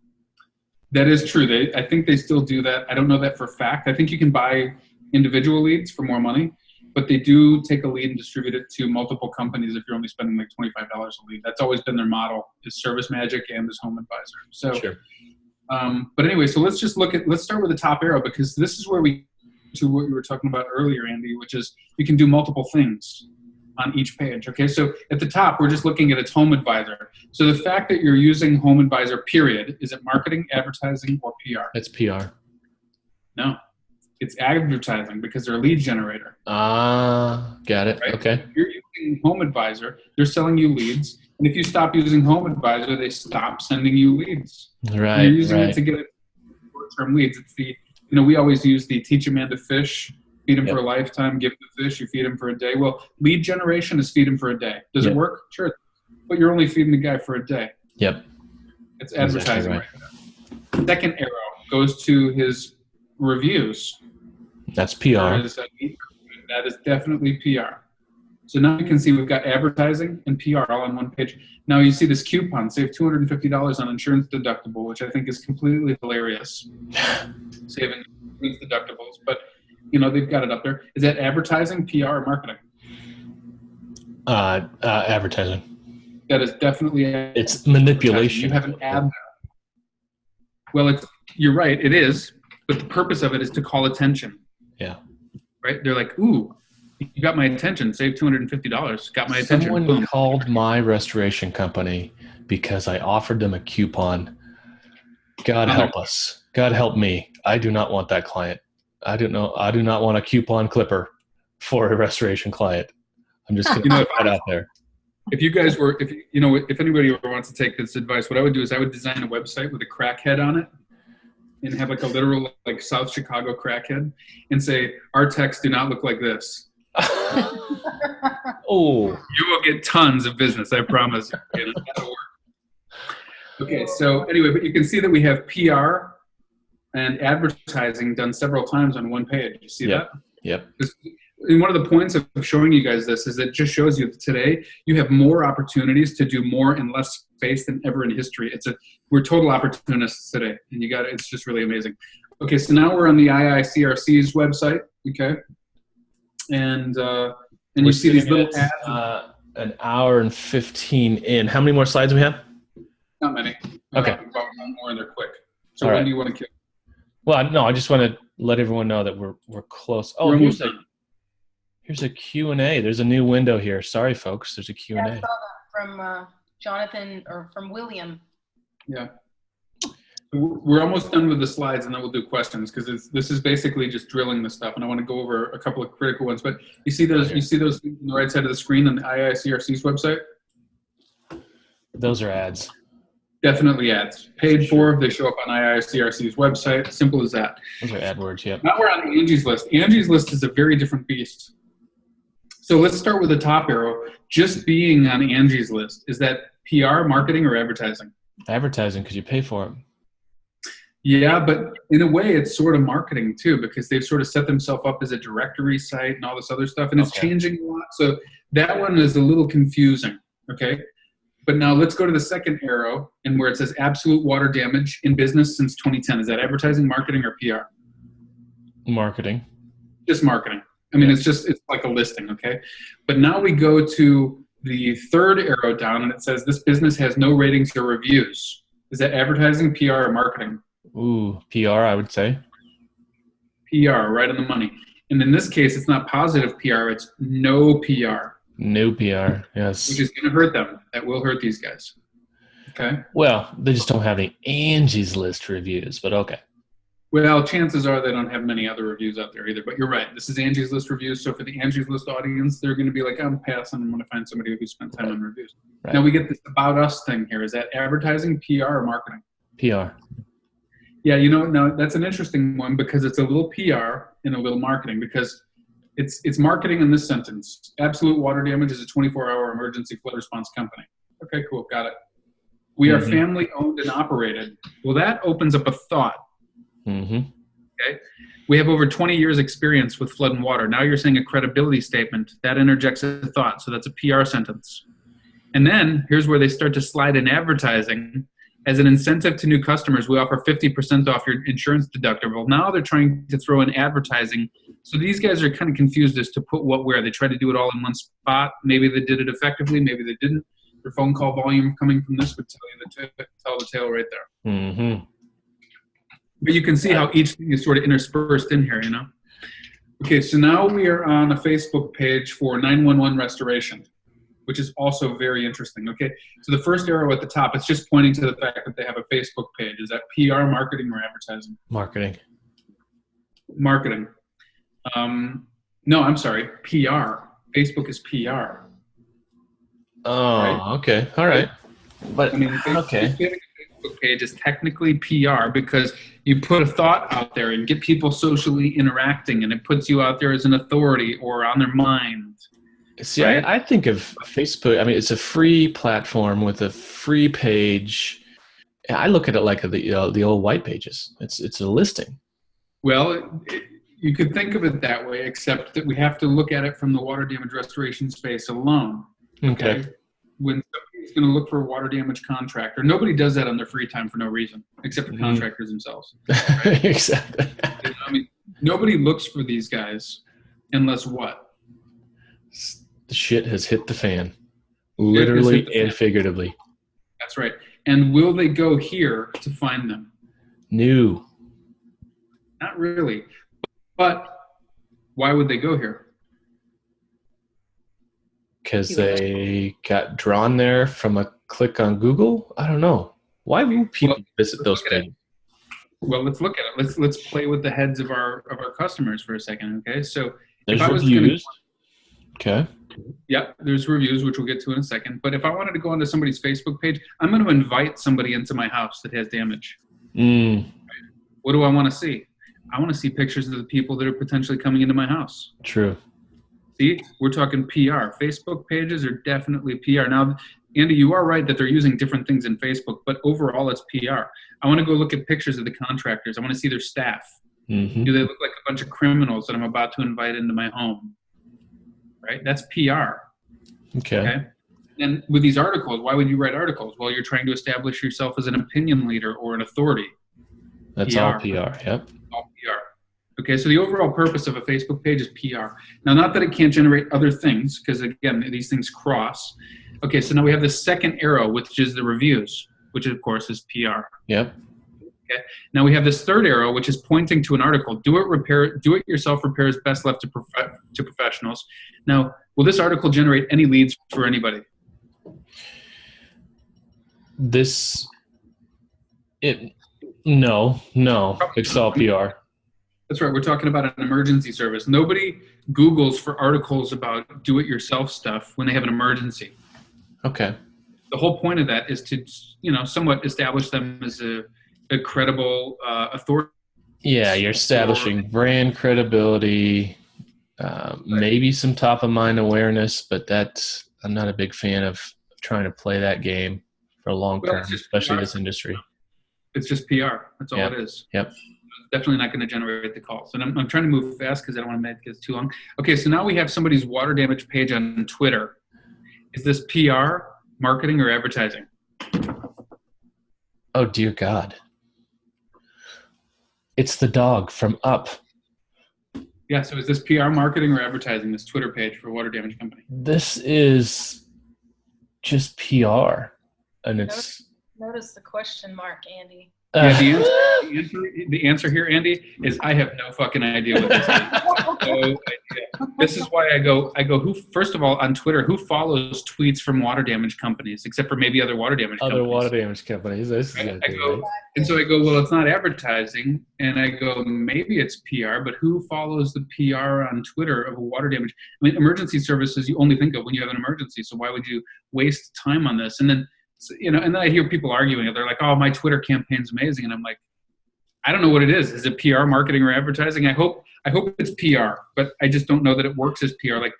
That is true. I think they still do that. I don't know that for a fact. I think you can buy individual leads for more money, but they do take a lead and distribute it to multiple companies if you're only spending like $25 a lead. That's always been their model, is Service Magic and is Home Advisor. So, sure. But anyway, so let's start with the top arrow, because this is where we to what you were talking about earlier, Andy, which is you can do multiple things on each page. Okay, so at the top, we're just looking at its Home Advisor. So the fact that you're using Home Advisor, period, is it marketing, advertising, or PR? It's PR. No, it's advertising, because they're a lead generator. Got it. Right? Okay. If you're using Home Advisor, they're selling you leads. And if you stop using Home Advisor, they stop sending you leads. Right. And you're using it to get short-term leads. It's the, we always use the teach a man to fish, feed him for a lifetime, give him the fish, you feed him for a day. Well, lead generation is feed him for a day. Does it work? Sure. But you're only feeding the guy for a day. Yep. It's advertising. Exactly right. Second arrow goes to his reviews. That's PR. That is definitely PR. So now you can see we've got advertising and PR all on one page. Now you see this coupon, save $250 on insurance deductible, which I think is completely hilarious. Saving insurance deductibles, but they've got it up there. Is that advertising, PR, or marketing? Advertising. That is definitely it's manipulation. You have an ad there. Well, you're right, it is, but the purpose of it is to call attention. Yeah. Right? They're like, ooh, you got my attention, save $250, got my attention. Someone Boom. called my restoration company because I offered them a coupon. God help us. God help me. I do not want that client. I do not want a coupon clipper for a restoration client. I'm just going to put that out there. If you guys were, if anybody wants to take this advice, what I would do is I would design a website with a crackhead on it and have like a literal like South Chicago crackhead and say, our texts do not look like this. Oh, you will get tons of business, I promise. Okay, so anyway, but you can see that we have PR and advertising done several times on one page. You see that? Yep. And one of the points of showing you guys this is it just shows you that today you have more opportunities to do more in less space than ever in history. We're total opportunists today, and it's just really amazing. Okay, so now we're on the IICRC's website. Okay, and you see these little ads. An hour and 15 in. How many more slides do we have? Not many. Okay. About one more, and they're quick. So all when right. do you want to kill? Well, no, I just want to let everyone know that we're close. Oh, here's a Q&A. There's a new window here. Sorry, folks. There's a Q&A. Yeah, I saw that from Jonathan or from William. Yeah. We're almost done with the slides, and then we'll do questions because this is basically just drilling the stuff, and I want to go over a couple of critical ones. But you see those on the right side of the screen on the IICRC's website? Those are ads. Definitely ads. Paid for. They show up on IICRC's website. Simple as that. Those are AdWords, yep. Now we're on Angie's List. Angie's List is a very different beast. So let's start with the top arrow. Just being on Angie's List, is that PR, marketing, or advertising? Advertising, because you pay for it. Yeah, but in a way, it's sort of marketing too, because they've sort of set themselves up as a directory site and all this other stuff, and it's changing a lot. So that one is a little confusing, okay? But now let's go to the second arrow, and where it says absolute water damage in business since 2010. Is that advertising, marketing, or PR? Marketing. Just marketing. I mean, it's like a listing, okay? But now we go to the third arrow down, and it says this business has no ratings or reviews. Is that advertising, PR, or marketing? Ooh, PR, I would say. PR, right on the money. And in this case, it's not positive PR, it's no PR. No PR, yes. Which is going to hurt them. That will hurt these guys. Okay? Well, they just don't have any Angie's List reviews, but okay. Well, chances are they don't have many other reviews out there either. But you're right. This is Angie's List reviews. So for the Angie's List audience, they're going to be like, I'm passing. I'm going to find somebody who spent time on reviews. Right. Now we get this About Us thing here. Is that advertising, PR, or marketing? PR. Yeah, now that's an interesting one because it's a little PR and a little marketing because it's marketing in this sentence. Absolute Water Damage is a 24-hour emergency flood response company. Okay, cool. Got it. We are family owned and operated. Well, that opens up a thought. Okay. We have over 20 years experience with flood and water. Now you're saying a credibility statement. That interjects a thought. So that's a PR sentence. And then here's where they start to slide in advertising. As an incentive to new customers, we offer 50% off your insurance deductible. Now they're trying to throw in advertising. So these guys are kind of confused as to put what where. They try to do it all in one spot. Maybe they did it effectively. Maybe they didn't. Their phone call volume coming from this would tell the tale right there. But you can see how each thing is sort of interspersed in here, you know? Okay, so now we are on a Facebook page for 911 restoration, which is also very interesting. Okay, so the first arrow at the top, it's just pointing to the fact that they have a Facebook page. Is that PR, marketing, or advertising? Marketing. Marketing. No, I'm sorry, PR. Facebook is PR. Oh, right? Okay. All right. But, I mean, okay. Facebook page is technically PR because you put a thought out there and get people socially interacting, and it puts you out there as an authority or on their mind. See, right? I think of Facebook, I mean, it's a free platform with a free page. I look at it like the old white pages. It's a listing. Well, you could think of it that way, except that we have to look at it from the water damage restoration space alone. Okay. When somebody's going to look for a water damage contractor, nobody does that on their free time for no reason, except for contractors themselves. Right? Exactly. I mean, nobody looks for these guys unless what? The shit has hit the fan, literally and figuratively. That's right. And will they go here to find them? No. Not really. But why would they go here? Because they got drawn there from a click on Google? I don't know. Why would people visit those pages? Well, let's look at it. Let's play with the heads of our customers for a second, okay? So there's reviews. Okay. Yeah, there's reviews, which we'll get to in a second. But if I wanted to go onto somebody's Facebook page, I'm going to invite somebody into my house that has damage. What do I want to see? I want to see pictures of the people that are potentially coming into my house. True. See, we're talking PR. Facebook pages are definitely PR. Now, Andy, you are right that they're using different things in Facebook, but overall it's PR. I want to go look at pictures of the contractors. I want to see their staff. Do they look like a bunch of criminals that I'm about to invite into my home? Right? That's PR. Okay. And with these articles, why would you write articles? Well, you're trying to establish yourself as an opinion leader or an authority. That's all PR. Yep. All PR. Okay, so the overall purpose of a Facebook page is PR. Now, not that it can't generate other things, because again, these things cross. Okay, so now we have the second arrow, which is the reviews, which of course is PR. Yep. Okay. Now we have this third arrow, which is pointing to an article. Do-it-yourself repair is best left to professionals. Now, will this article generate any leads for anybody? No, it's all PR. That's right. We're talking about an emergency service. Nobody Googles for articles about do-it-yourself stuff when they have an emergency. Okay. The whole point of that is to, somewhat establish them as a credible authority. Yeah, you're establishing brand credibility, maybe some top-of-mind awareness, but I'm not a big fan of trying to play that game for a long term, especially in this industry. It's just PR. That's all it is. Yep. It's definitely not going to generate the calls. And I'm trying to move fast because I don't want to make this too long. Okay, so now we have somebody's water damage page on Twitter. Is this PR, marketing, or advertising? Oh, dear God. It's the dog from Up. Yeah, so is this PR, marketing, or advertising, this Twitter page for Water Damage Company? This is just PR. And it's... Notice the question mark, Andy. Yeah, the answer here, Andy, is I have no fucking idea what this is. No idea. This is why I go. First of all, on Twitter, who follows tweets from water damage companies, except for maybe other water damage companies? Other water damage companies. And so I go, well, it's not advertising. And I go, maybe it's PR, but who follows the PR on Twitter of a water damage? I mean, emergency services you only think of when you have an emergency. So why would you waste time on this? And then, and then I hear people arguing. They're like, oh, my Twitter campaign's amazing. And I'm like, I don't know what it is. Is it PR, marketing, or advertising? I hope it's PR, but I just don't know that it works as PR. Like,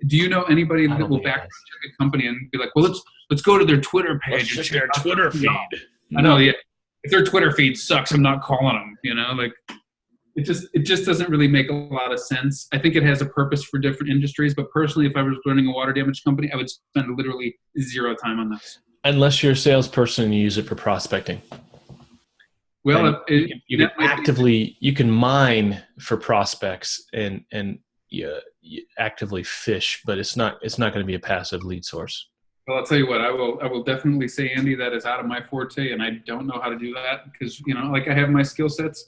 do you know anybody that will back check a company and be like, well, let's go to their Twitter page. Let's check their Twitter feed. I know, yeah. If their Twitter feed sucks, I'm not calling them, you know, like it just doesn't really make a lot of sense. I think it has a purpose for different industries, but personally, if I was running a water damage company, I would spend literally 0 time on this. Unless you're a salesperson and you use it for prospecting. Well, you can mine for prospects and you actively fish, but it's not going to be a passive lead source. Well, I'll tell you what, I will definitely say, Andy, that is out of my forte, and I don't know how to do that because, you know, like I have my skill sets.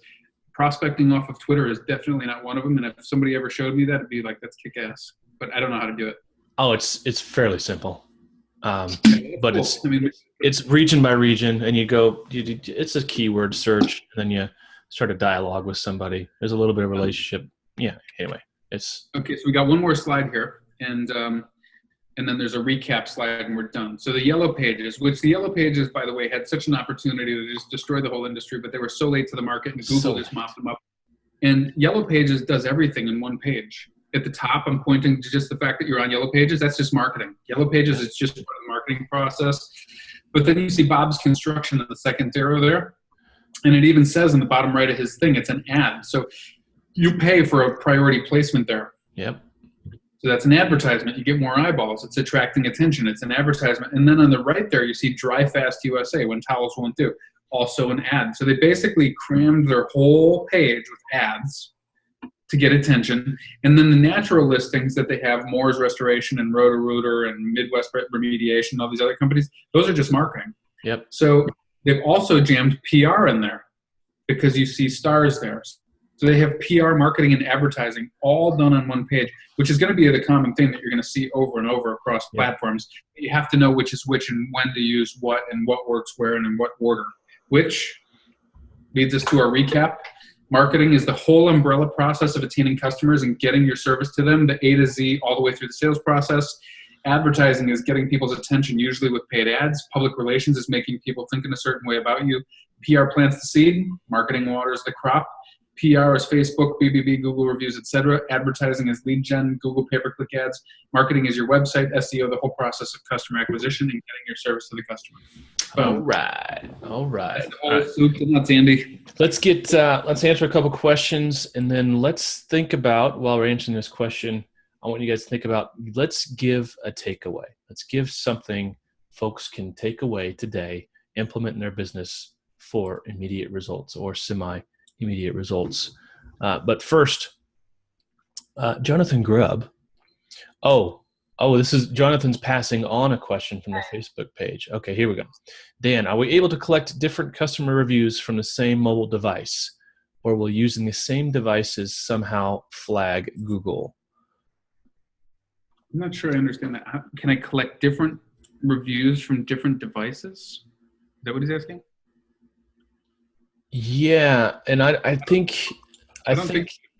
Prospecting off of Twitter is definitely not one of them, and if somebody ever showed me that, it'd be like, that's kick-ass. But I don't know how to do it. Oh, it's fairly simple, but cool. it's region by region, and it's a keyword search, and then you start a dialogue with somebody. There's a little bit of relationship. Yeah. Anyway, it's okay. So we got one more slide here, and then there's a recap slide, and we're done. So the yellow pages, which the yellow pages, by the way, had such an opportunity to just destroy the whole industry, but they were so late to the market, and Google just mopped them up. And yellow pages does everything in one page. At the top, I'm pointing to just the fact that you're on yellow pages. That's just marketing. Yellow pages is just part of the marketing process. But then you see Bob's Construction in the second arrow there. And it even says in the bottom right of his thing, it's an ad. So you pay for a priority placement there. Yep. So that's an advertisement. You get more eyeballs. It's attracting attention. It's an advertisement. And then on the right there, you see Dry Fast USA, when towels won't do. Also an ad. So they basically crammed their whole page with ads to get attention. And then the natural listings that they have, Moore's Restoration and Roto-Rooter and Midwest Remediation, and all these other companies, those are just marketing. Yep. So they've also jammed PR in there because you see stars there. So they have PR, marketing, and advertising all done on one page, which is going to be the common thing that you're going to see over and over across platforms. You have to know which is which and when to use what and what works where and in what order, which leads us to our recap. Marketing is the whole umbrella process of attaining customers and getting your service to them, the A to Z, all the way through the sales process. Advertising is getting people's attention, usually with paid ads. Public relations is making people think in a certain way about you. PR plants the seed. Marketing waters the crop. PR is Facebook, BBB, Google reviews, etc. Advertising is lead gen, Google pay-per-click ads. Marketing is your website, SEO, the whole process of customer acquisition and getting your service to the customer. All right. That's the whole soup to nuts, Andy. Let's answer a couple questions, and then let's think about, while we're answering this question, I want you guys to think about, let's give a takeaway. Let's give something folks can take away today, implement in their business for immediate results or semi-immediate results. But first, Jonathan Grubb. This is Jonathan's passing on a question from the Facebook page. Okay, here we go. Dan, are we able to collect different customer reviews from the same mobile device, or will using the same devices somehow flag Google? I'm not sure I understand that. Can I collect different reviews from different devices? Is that what he's asking? Yeah, and I think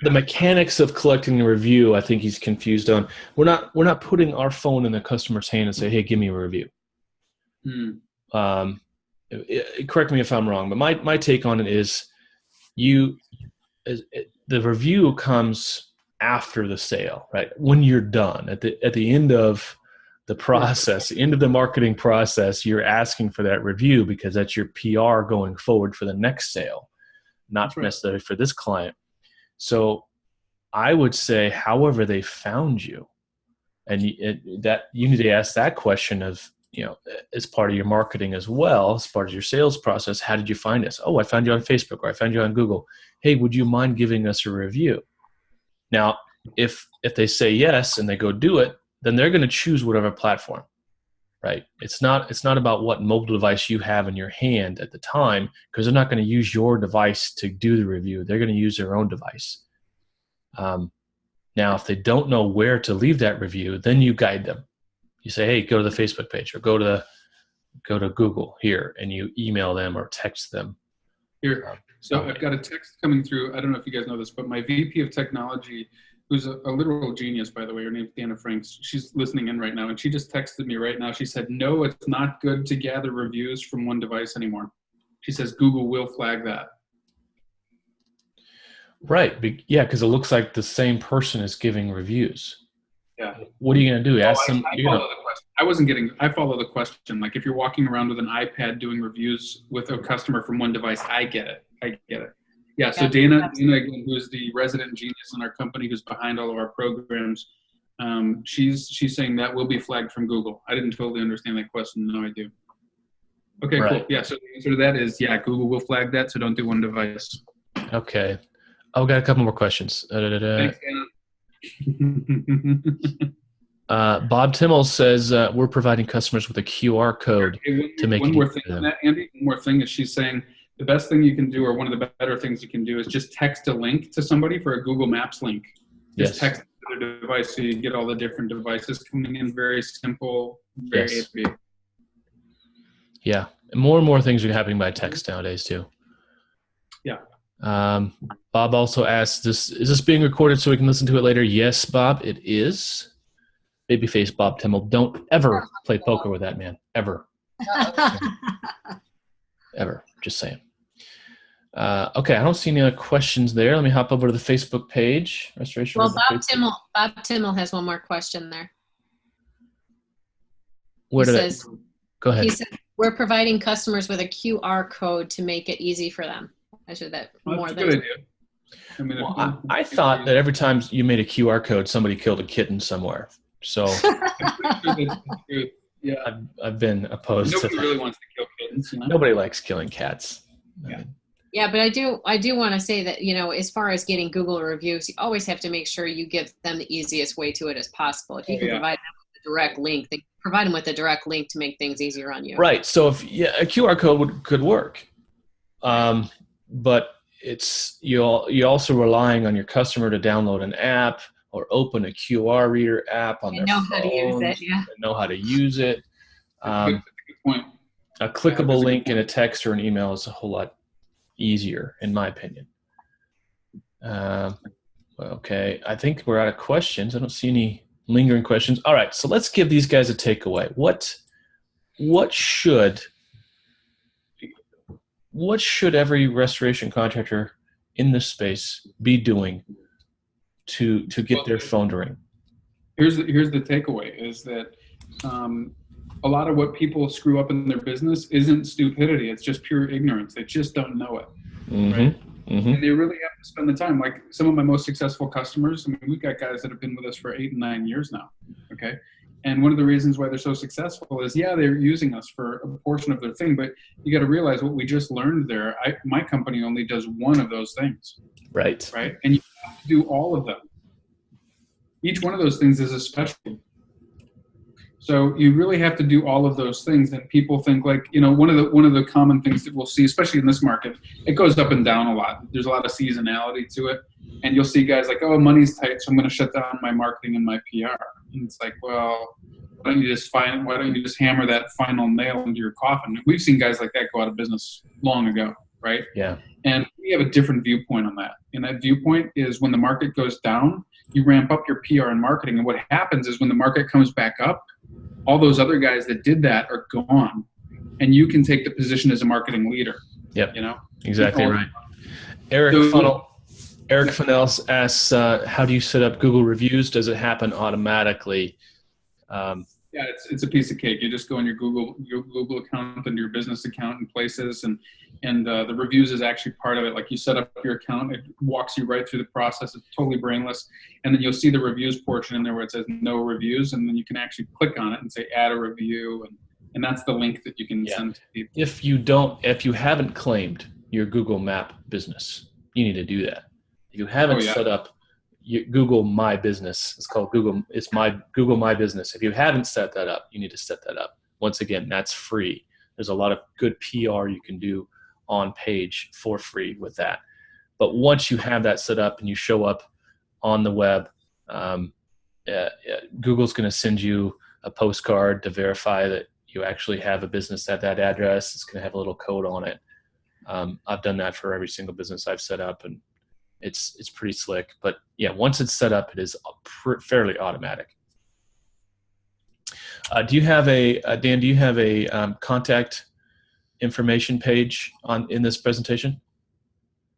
the mechanics of collecting the review, I think he's confused on. We're not putting our phone in the customer's hand and say, "Hey, give me a review." Correct me if I'm wrong, but my take on it is, the review comes after the sale, right? When you're done at the end of the process, the end of the marketing process, you're asking for that review because that's your PR going forward for the next sale, not necessarily for this client. So I would say, however they found you, and that you need to ask that question of, as part of your marketing as well, as part of your sales process. How did you find us? Oh, I found you on Facebook, or I found you on Google. Hey, would you mind giving us a review? Now, if they say yes and they go do it, then they're going to choose whatever platform, right? It's not about what mobile device you have in your hand at the time, because they're not going to use your device to do the review. They're going to use their own device. Now, if they don't know where to leave that review, then you guide them. You say, hey, go to the Facebook page, or go to Google here, and you email them or text them. Here. So I've got a text coming through. I don't know if you guys know this, but my VP of technology, who's a literal genius, by the way, her name's Dana Franks. She's listening in right now, and she just texted me right now. She said, no, it's not good to gather reviews from one device anymore. She says Google will flag that. Right. Yeah, because it looks like the same person is giving reviews. Yeah. What are you going to do? Ask them. I wasn't getting. I follow the question. Like if you're walking around with an iPad doing reviews with a customer from one device, I get it. I get it. Yeah. So Dana again, who's the resident genius in our company, who's behind all of our programs, she's saying that will be flagged from Google. I didn't totally understand that question. Now I do. Okay, Right. cool. Yeah. So the answer to that is Google will flag that. So don't do one device. Okay. I've got a couple more questions. Thanks, Dana. Bob Timmel says we're providing customers with a QR code to make one it more easy thing for on them. that, Andy. One more thing is she's saying the best thing you can do, or one of the better things you can do, is just text a link to somebody for a Google Maps link. Just Yes. text to their device so you get all the different devices coming in. Very simple, very Yes. AB. Yeah. And more things are happening by text nowadays too. Yeah. Bob also asked, is this being recorded so we can listen to it later? Yes, Bob, it is. Babyface Bob Timmel, don't ever play poker with that man. Ever. Ever. Just saying. Okay, I don't see any other questions there. Let me hop over to the Facebook page. Restoration. Well, Bob Timmel has one more question there. Go ahead. He said, we're providing customers with a QR code to make it easy for them. I should that Well, more that's a than good idea. I mean, I thought that every time you made a QR code, somebody killed a kitten somewhere. So yeah, I've been opposed to nobody that. really wants to kill kittens. You know? Nobody likes killing cats. Yeah. Yeah, but I do want to say that, as far as getting Google reviews, you always have to make sure you give them the easiest way to it as possible. If you can provide them with a direct link, provide them with a direct link to make things easier on you. Right. So if a QR code could work, but you're also relying on your customer to download an app or open a QR reader app on their phone. How to use it. Yeah. Know how to use it. That's a good point. A clickable link in a text or an email is a whole lot easier, in my opinion. Okay, I think we're out of questions. I don't see any lingering questions. All right, so let's give these guys a takeaway. What should every restoration contractor in this space be doing to get their phone to ring? Here's the takeaway is that a lot of what people screw up in their business isn't stupidity. It's just pure ignorance. They just don't know it. Mm-hmm. Right? Mm-hmm. And they really have to spend the time. Like some of my most successful customers, I mean, we've got guys that have been with us for 8 and 9 years now. Okay. And one of the reasons why they're so successful is, they're using us for a portion of their thing, but you got to realize what we just learned there. My company only does one of those things. Right. Right. And you have to do all of them. Each one of those things is a specialty. So you really have to do all of those things. And people think one of the common things that we'll see, especially in this market, it goes up and down a lot. There's a lot of seasonality to it. And you'll see guys like, oh, money's tight, so I'm going to shut down my marketing and my PR. And it's like, well, why don't you just hammer that final nail into your coffin? We've seen guys like that go out of business long ago, right? Yeah. And we have a different viewpoint on that. And that viewpoint is when the market goes down, you ramp up your PR and marketing. And what happens is when the market comes back up, all those other guys that did that are gone. And you can take the position as a marketing leader. Yep. Exactly Exactly right. Eric Funnell asks, how do you set up Google reviews? Does it happen automatically? Yeah, it's a piece of cake. You just go on your Google account and your business account and places, and the reviews is actually part of it. Like you set up your account, it walks you right through the process. It's totally brainless, and then you'll see the reviews portion in there where it says no reviews, and then you can actually click on it and say add a review, and that's the link that you can send to people. If you haven't claimed your Google Map business, you need to do that. If you haven't set up Google My Business, it's called Google. It's Google My Business. If you haven't set that up, you need to set that up. Once again, that's free. There's a lot of good PR you can do on page for free with that. But once you have that set up and you show up on the web, Google's going to send you a postcard to verify that you actually have a business at that address. It's going to have a little code on it. I've done that for every single business I've set up, and it's pretty slick. But yeah, once it's set up, it is fairly automatic. Do you have Dan? Do you have a contact information page in this presentation?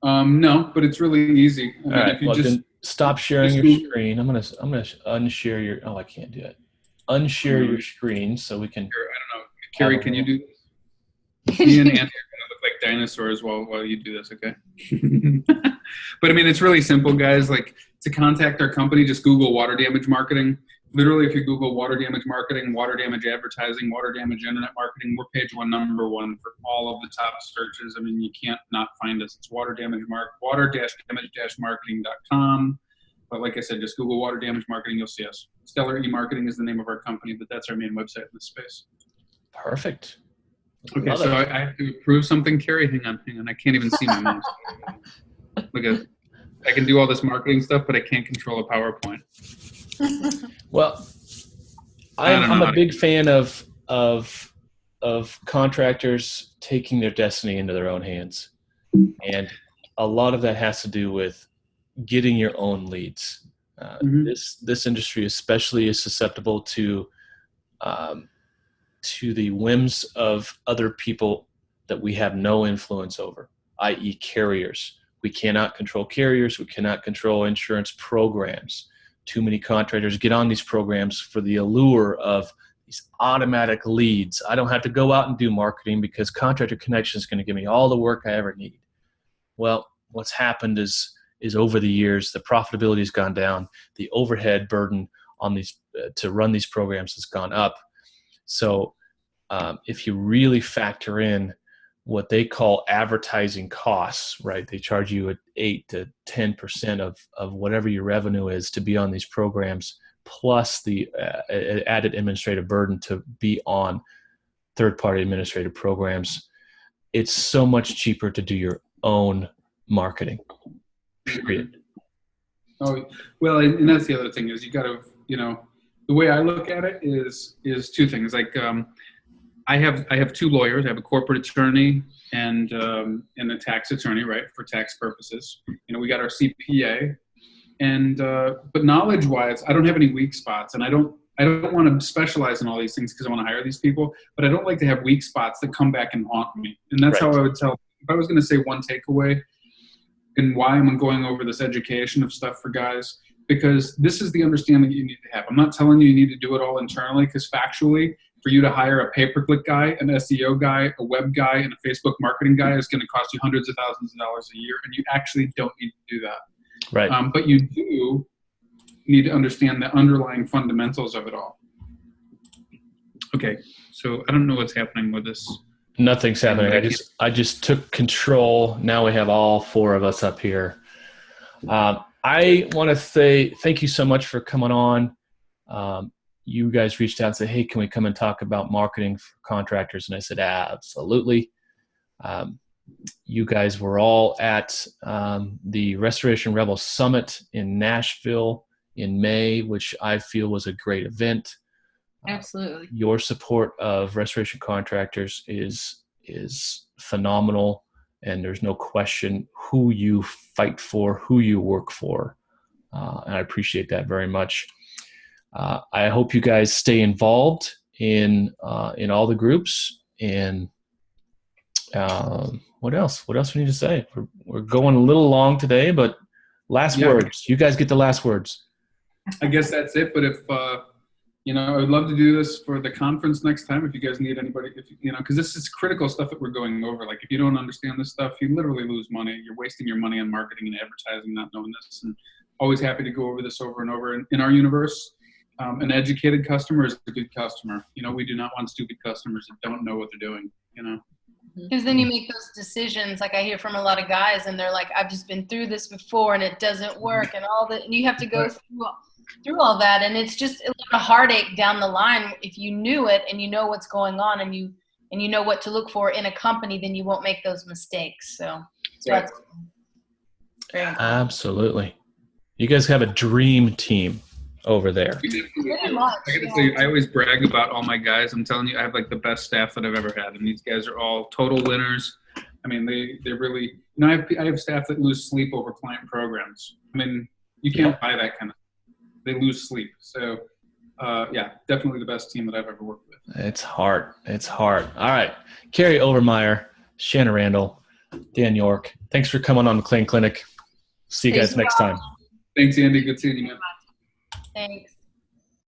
No, but it's really easy. All right. Then stop sharing your screen. I'm gonna unshare your. Oh, I can't do it. unshare your screen so we can. I don't know, Carrie, can you do this? Me and Andy are going to look like dinosaurs while you do this, okay? But I mean, it's really simple, guys. Like, to contact our company, just Google water damage marketing. Literally, if you Google water damage marketing, water damage advertising, water damage internet marketing, we're page one, number one for all of the top searches. I mean, you can't not find us. It's water-damage-marketing.com. But like I said, just Google water damage marketing, you'll see us. Stellar E-Marketing is the name of our company, but that's our main website in this space. Perfect. Okay, so I have to approve something, Carrie? Hang on. I can't even see my mouse. Look at, I can do all this marketing stuff, but I can't control a PowerPoint. Well, I'm a big fan of contractors taking their destiny into their own hands, and a lot of that has to do with getting your own leads. This industry especially is susceptible to the whims of other people that we have no influence over, i.e. carriers. We cannot control carriers. We cannot control insurance programs. Too many contractors get on these programs for the allure of these automatic leads. I don't have to go out and do marketing because Contractor Connection is going to give me all the work I ever need. Well, what's happened is over the years, the profitability has gone down. The overhead burden on these to run these programs has gone up. So if you really factor in what they call advertising costs, right? They charge you at 8 to 10% of whatever your revenue is to be on these programs, plus the added administrative burden to be on third-party administrative programs. It's so much cheaper to do your own marketing, period. Oh, well, and that's the other thing is you got to, the way I look at it is two things. Like, I have two lawyers. I have a corporate attorney and a tax attorney, right, for tax purposes. We got our CPA, and but knowledge-wise, I don't have any weak spots, and I don't want to specialize in all these things because I want to hire these people. But I don't like to have weak spots that come back and haunt me. And that's how I would tell. If I was going to say one takeaway, and why I'm going over this education of stuff for guys, because this is the understanding you need to have. I'm not telling you need to do it all internally, because factually, for you to hire a pay-per-click guy, an SEO guy, a web guy, and a Facebook marketing guy is going to cost you hundreds of thousands of dollars a year, and you actually don't need to do that. Right. But you do need to understand the underlying fundamentals of it all. Okay, so I don't know what's happening with this. Nothing's happening. I just took control. Now we have all four of us up here. I want to say thank you so much for coming on. You guys reached out and said, hey, can we come and talk about marketing for contractors? And I said, absolutely. You guys were all at the Restoration Rebel Summit in Nashville in May, which I feel was a great event. Absolutely. Your support of restoration contractors is phenomenal, and there's no question who you fight for, who you work for, and I appreciate that very much. I hope you guys stay involved in all the groups. And what else? What else we need to say? We're going a little long today, but last words. You guys get the last words. I guess that's it. But if I would love to do this for the conference next time. If you guys need anybody, because this is critical stuff that we're going over. Like, if you don't understand this stuff, you literally lose money. You're wasting your money on marketing and advertising, not knowing this. And always happy to go over this over and over. In our universe, an educated customer is a good customer. We do not want stupid customers that don't know what they're doing. Because then you make those decisions. Like, I hear from a lot of guys, and they're like, "I've just been through this before, and it doesn't work," and all that. And you have to go through all that, and it's just a lot of heartache down the line. If you knew it and you know what's going on, and you know what to look for in a company, then you won't make those mistakes. So that's very important. Absolutely. You guys have a dream team over there. I gotta say, I always brag about all my guys. I'm telling you, I have like the best staff that I've ever had, and these guys are all total winners. I mean, they're really. I have staff that lose sleep over client programs. I mean, you can't buy that kind of. They lose sleep. So, definitely the best team that I've ever worked with. It's hard. All right, Carrie Overmeyer, Shana Randell, Dan York. Thanks for coming on McLean Clinic. See you guys next time. Thanks, Andy. Good seeing you, man. Thanks.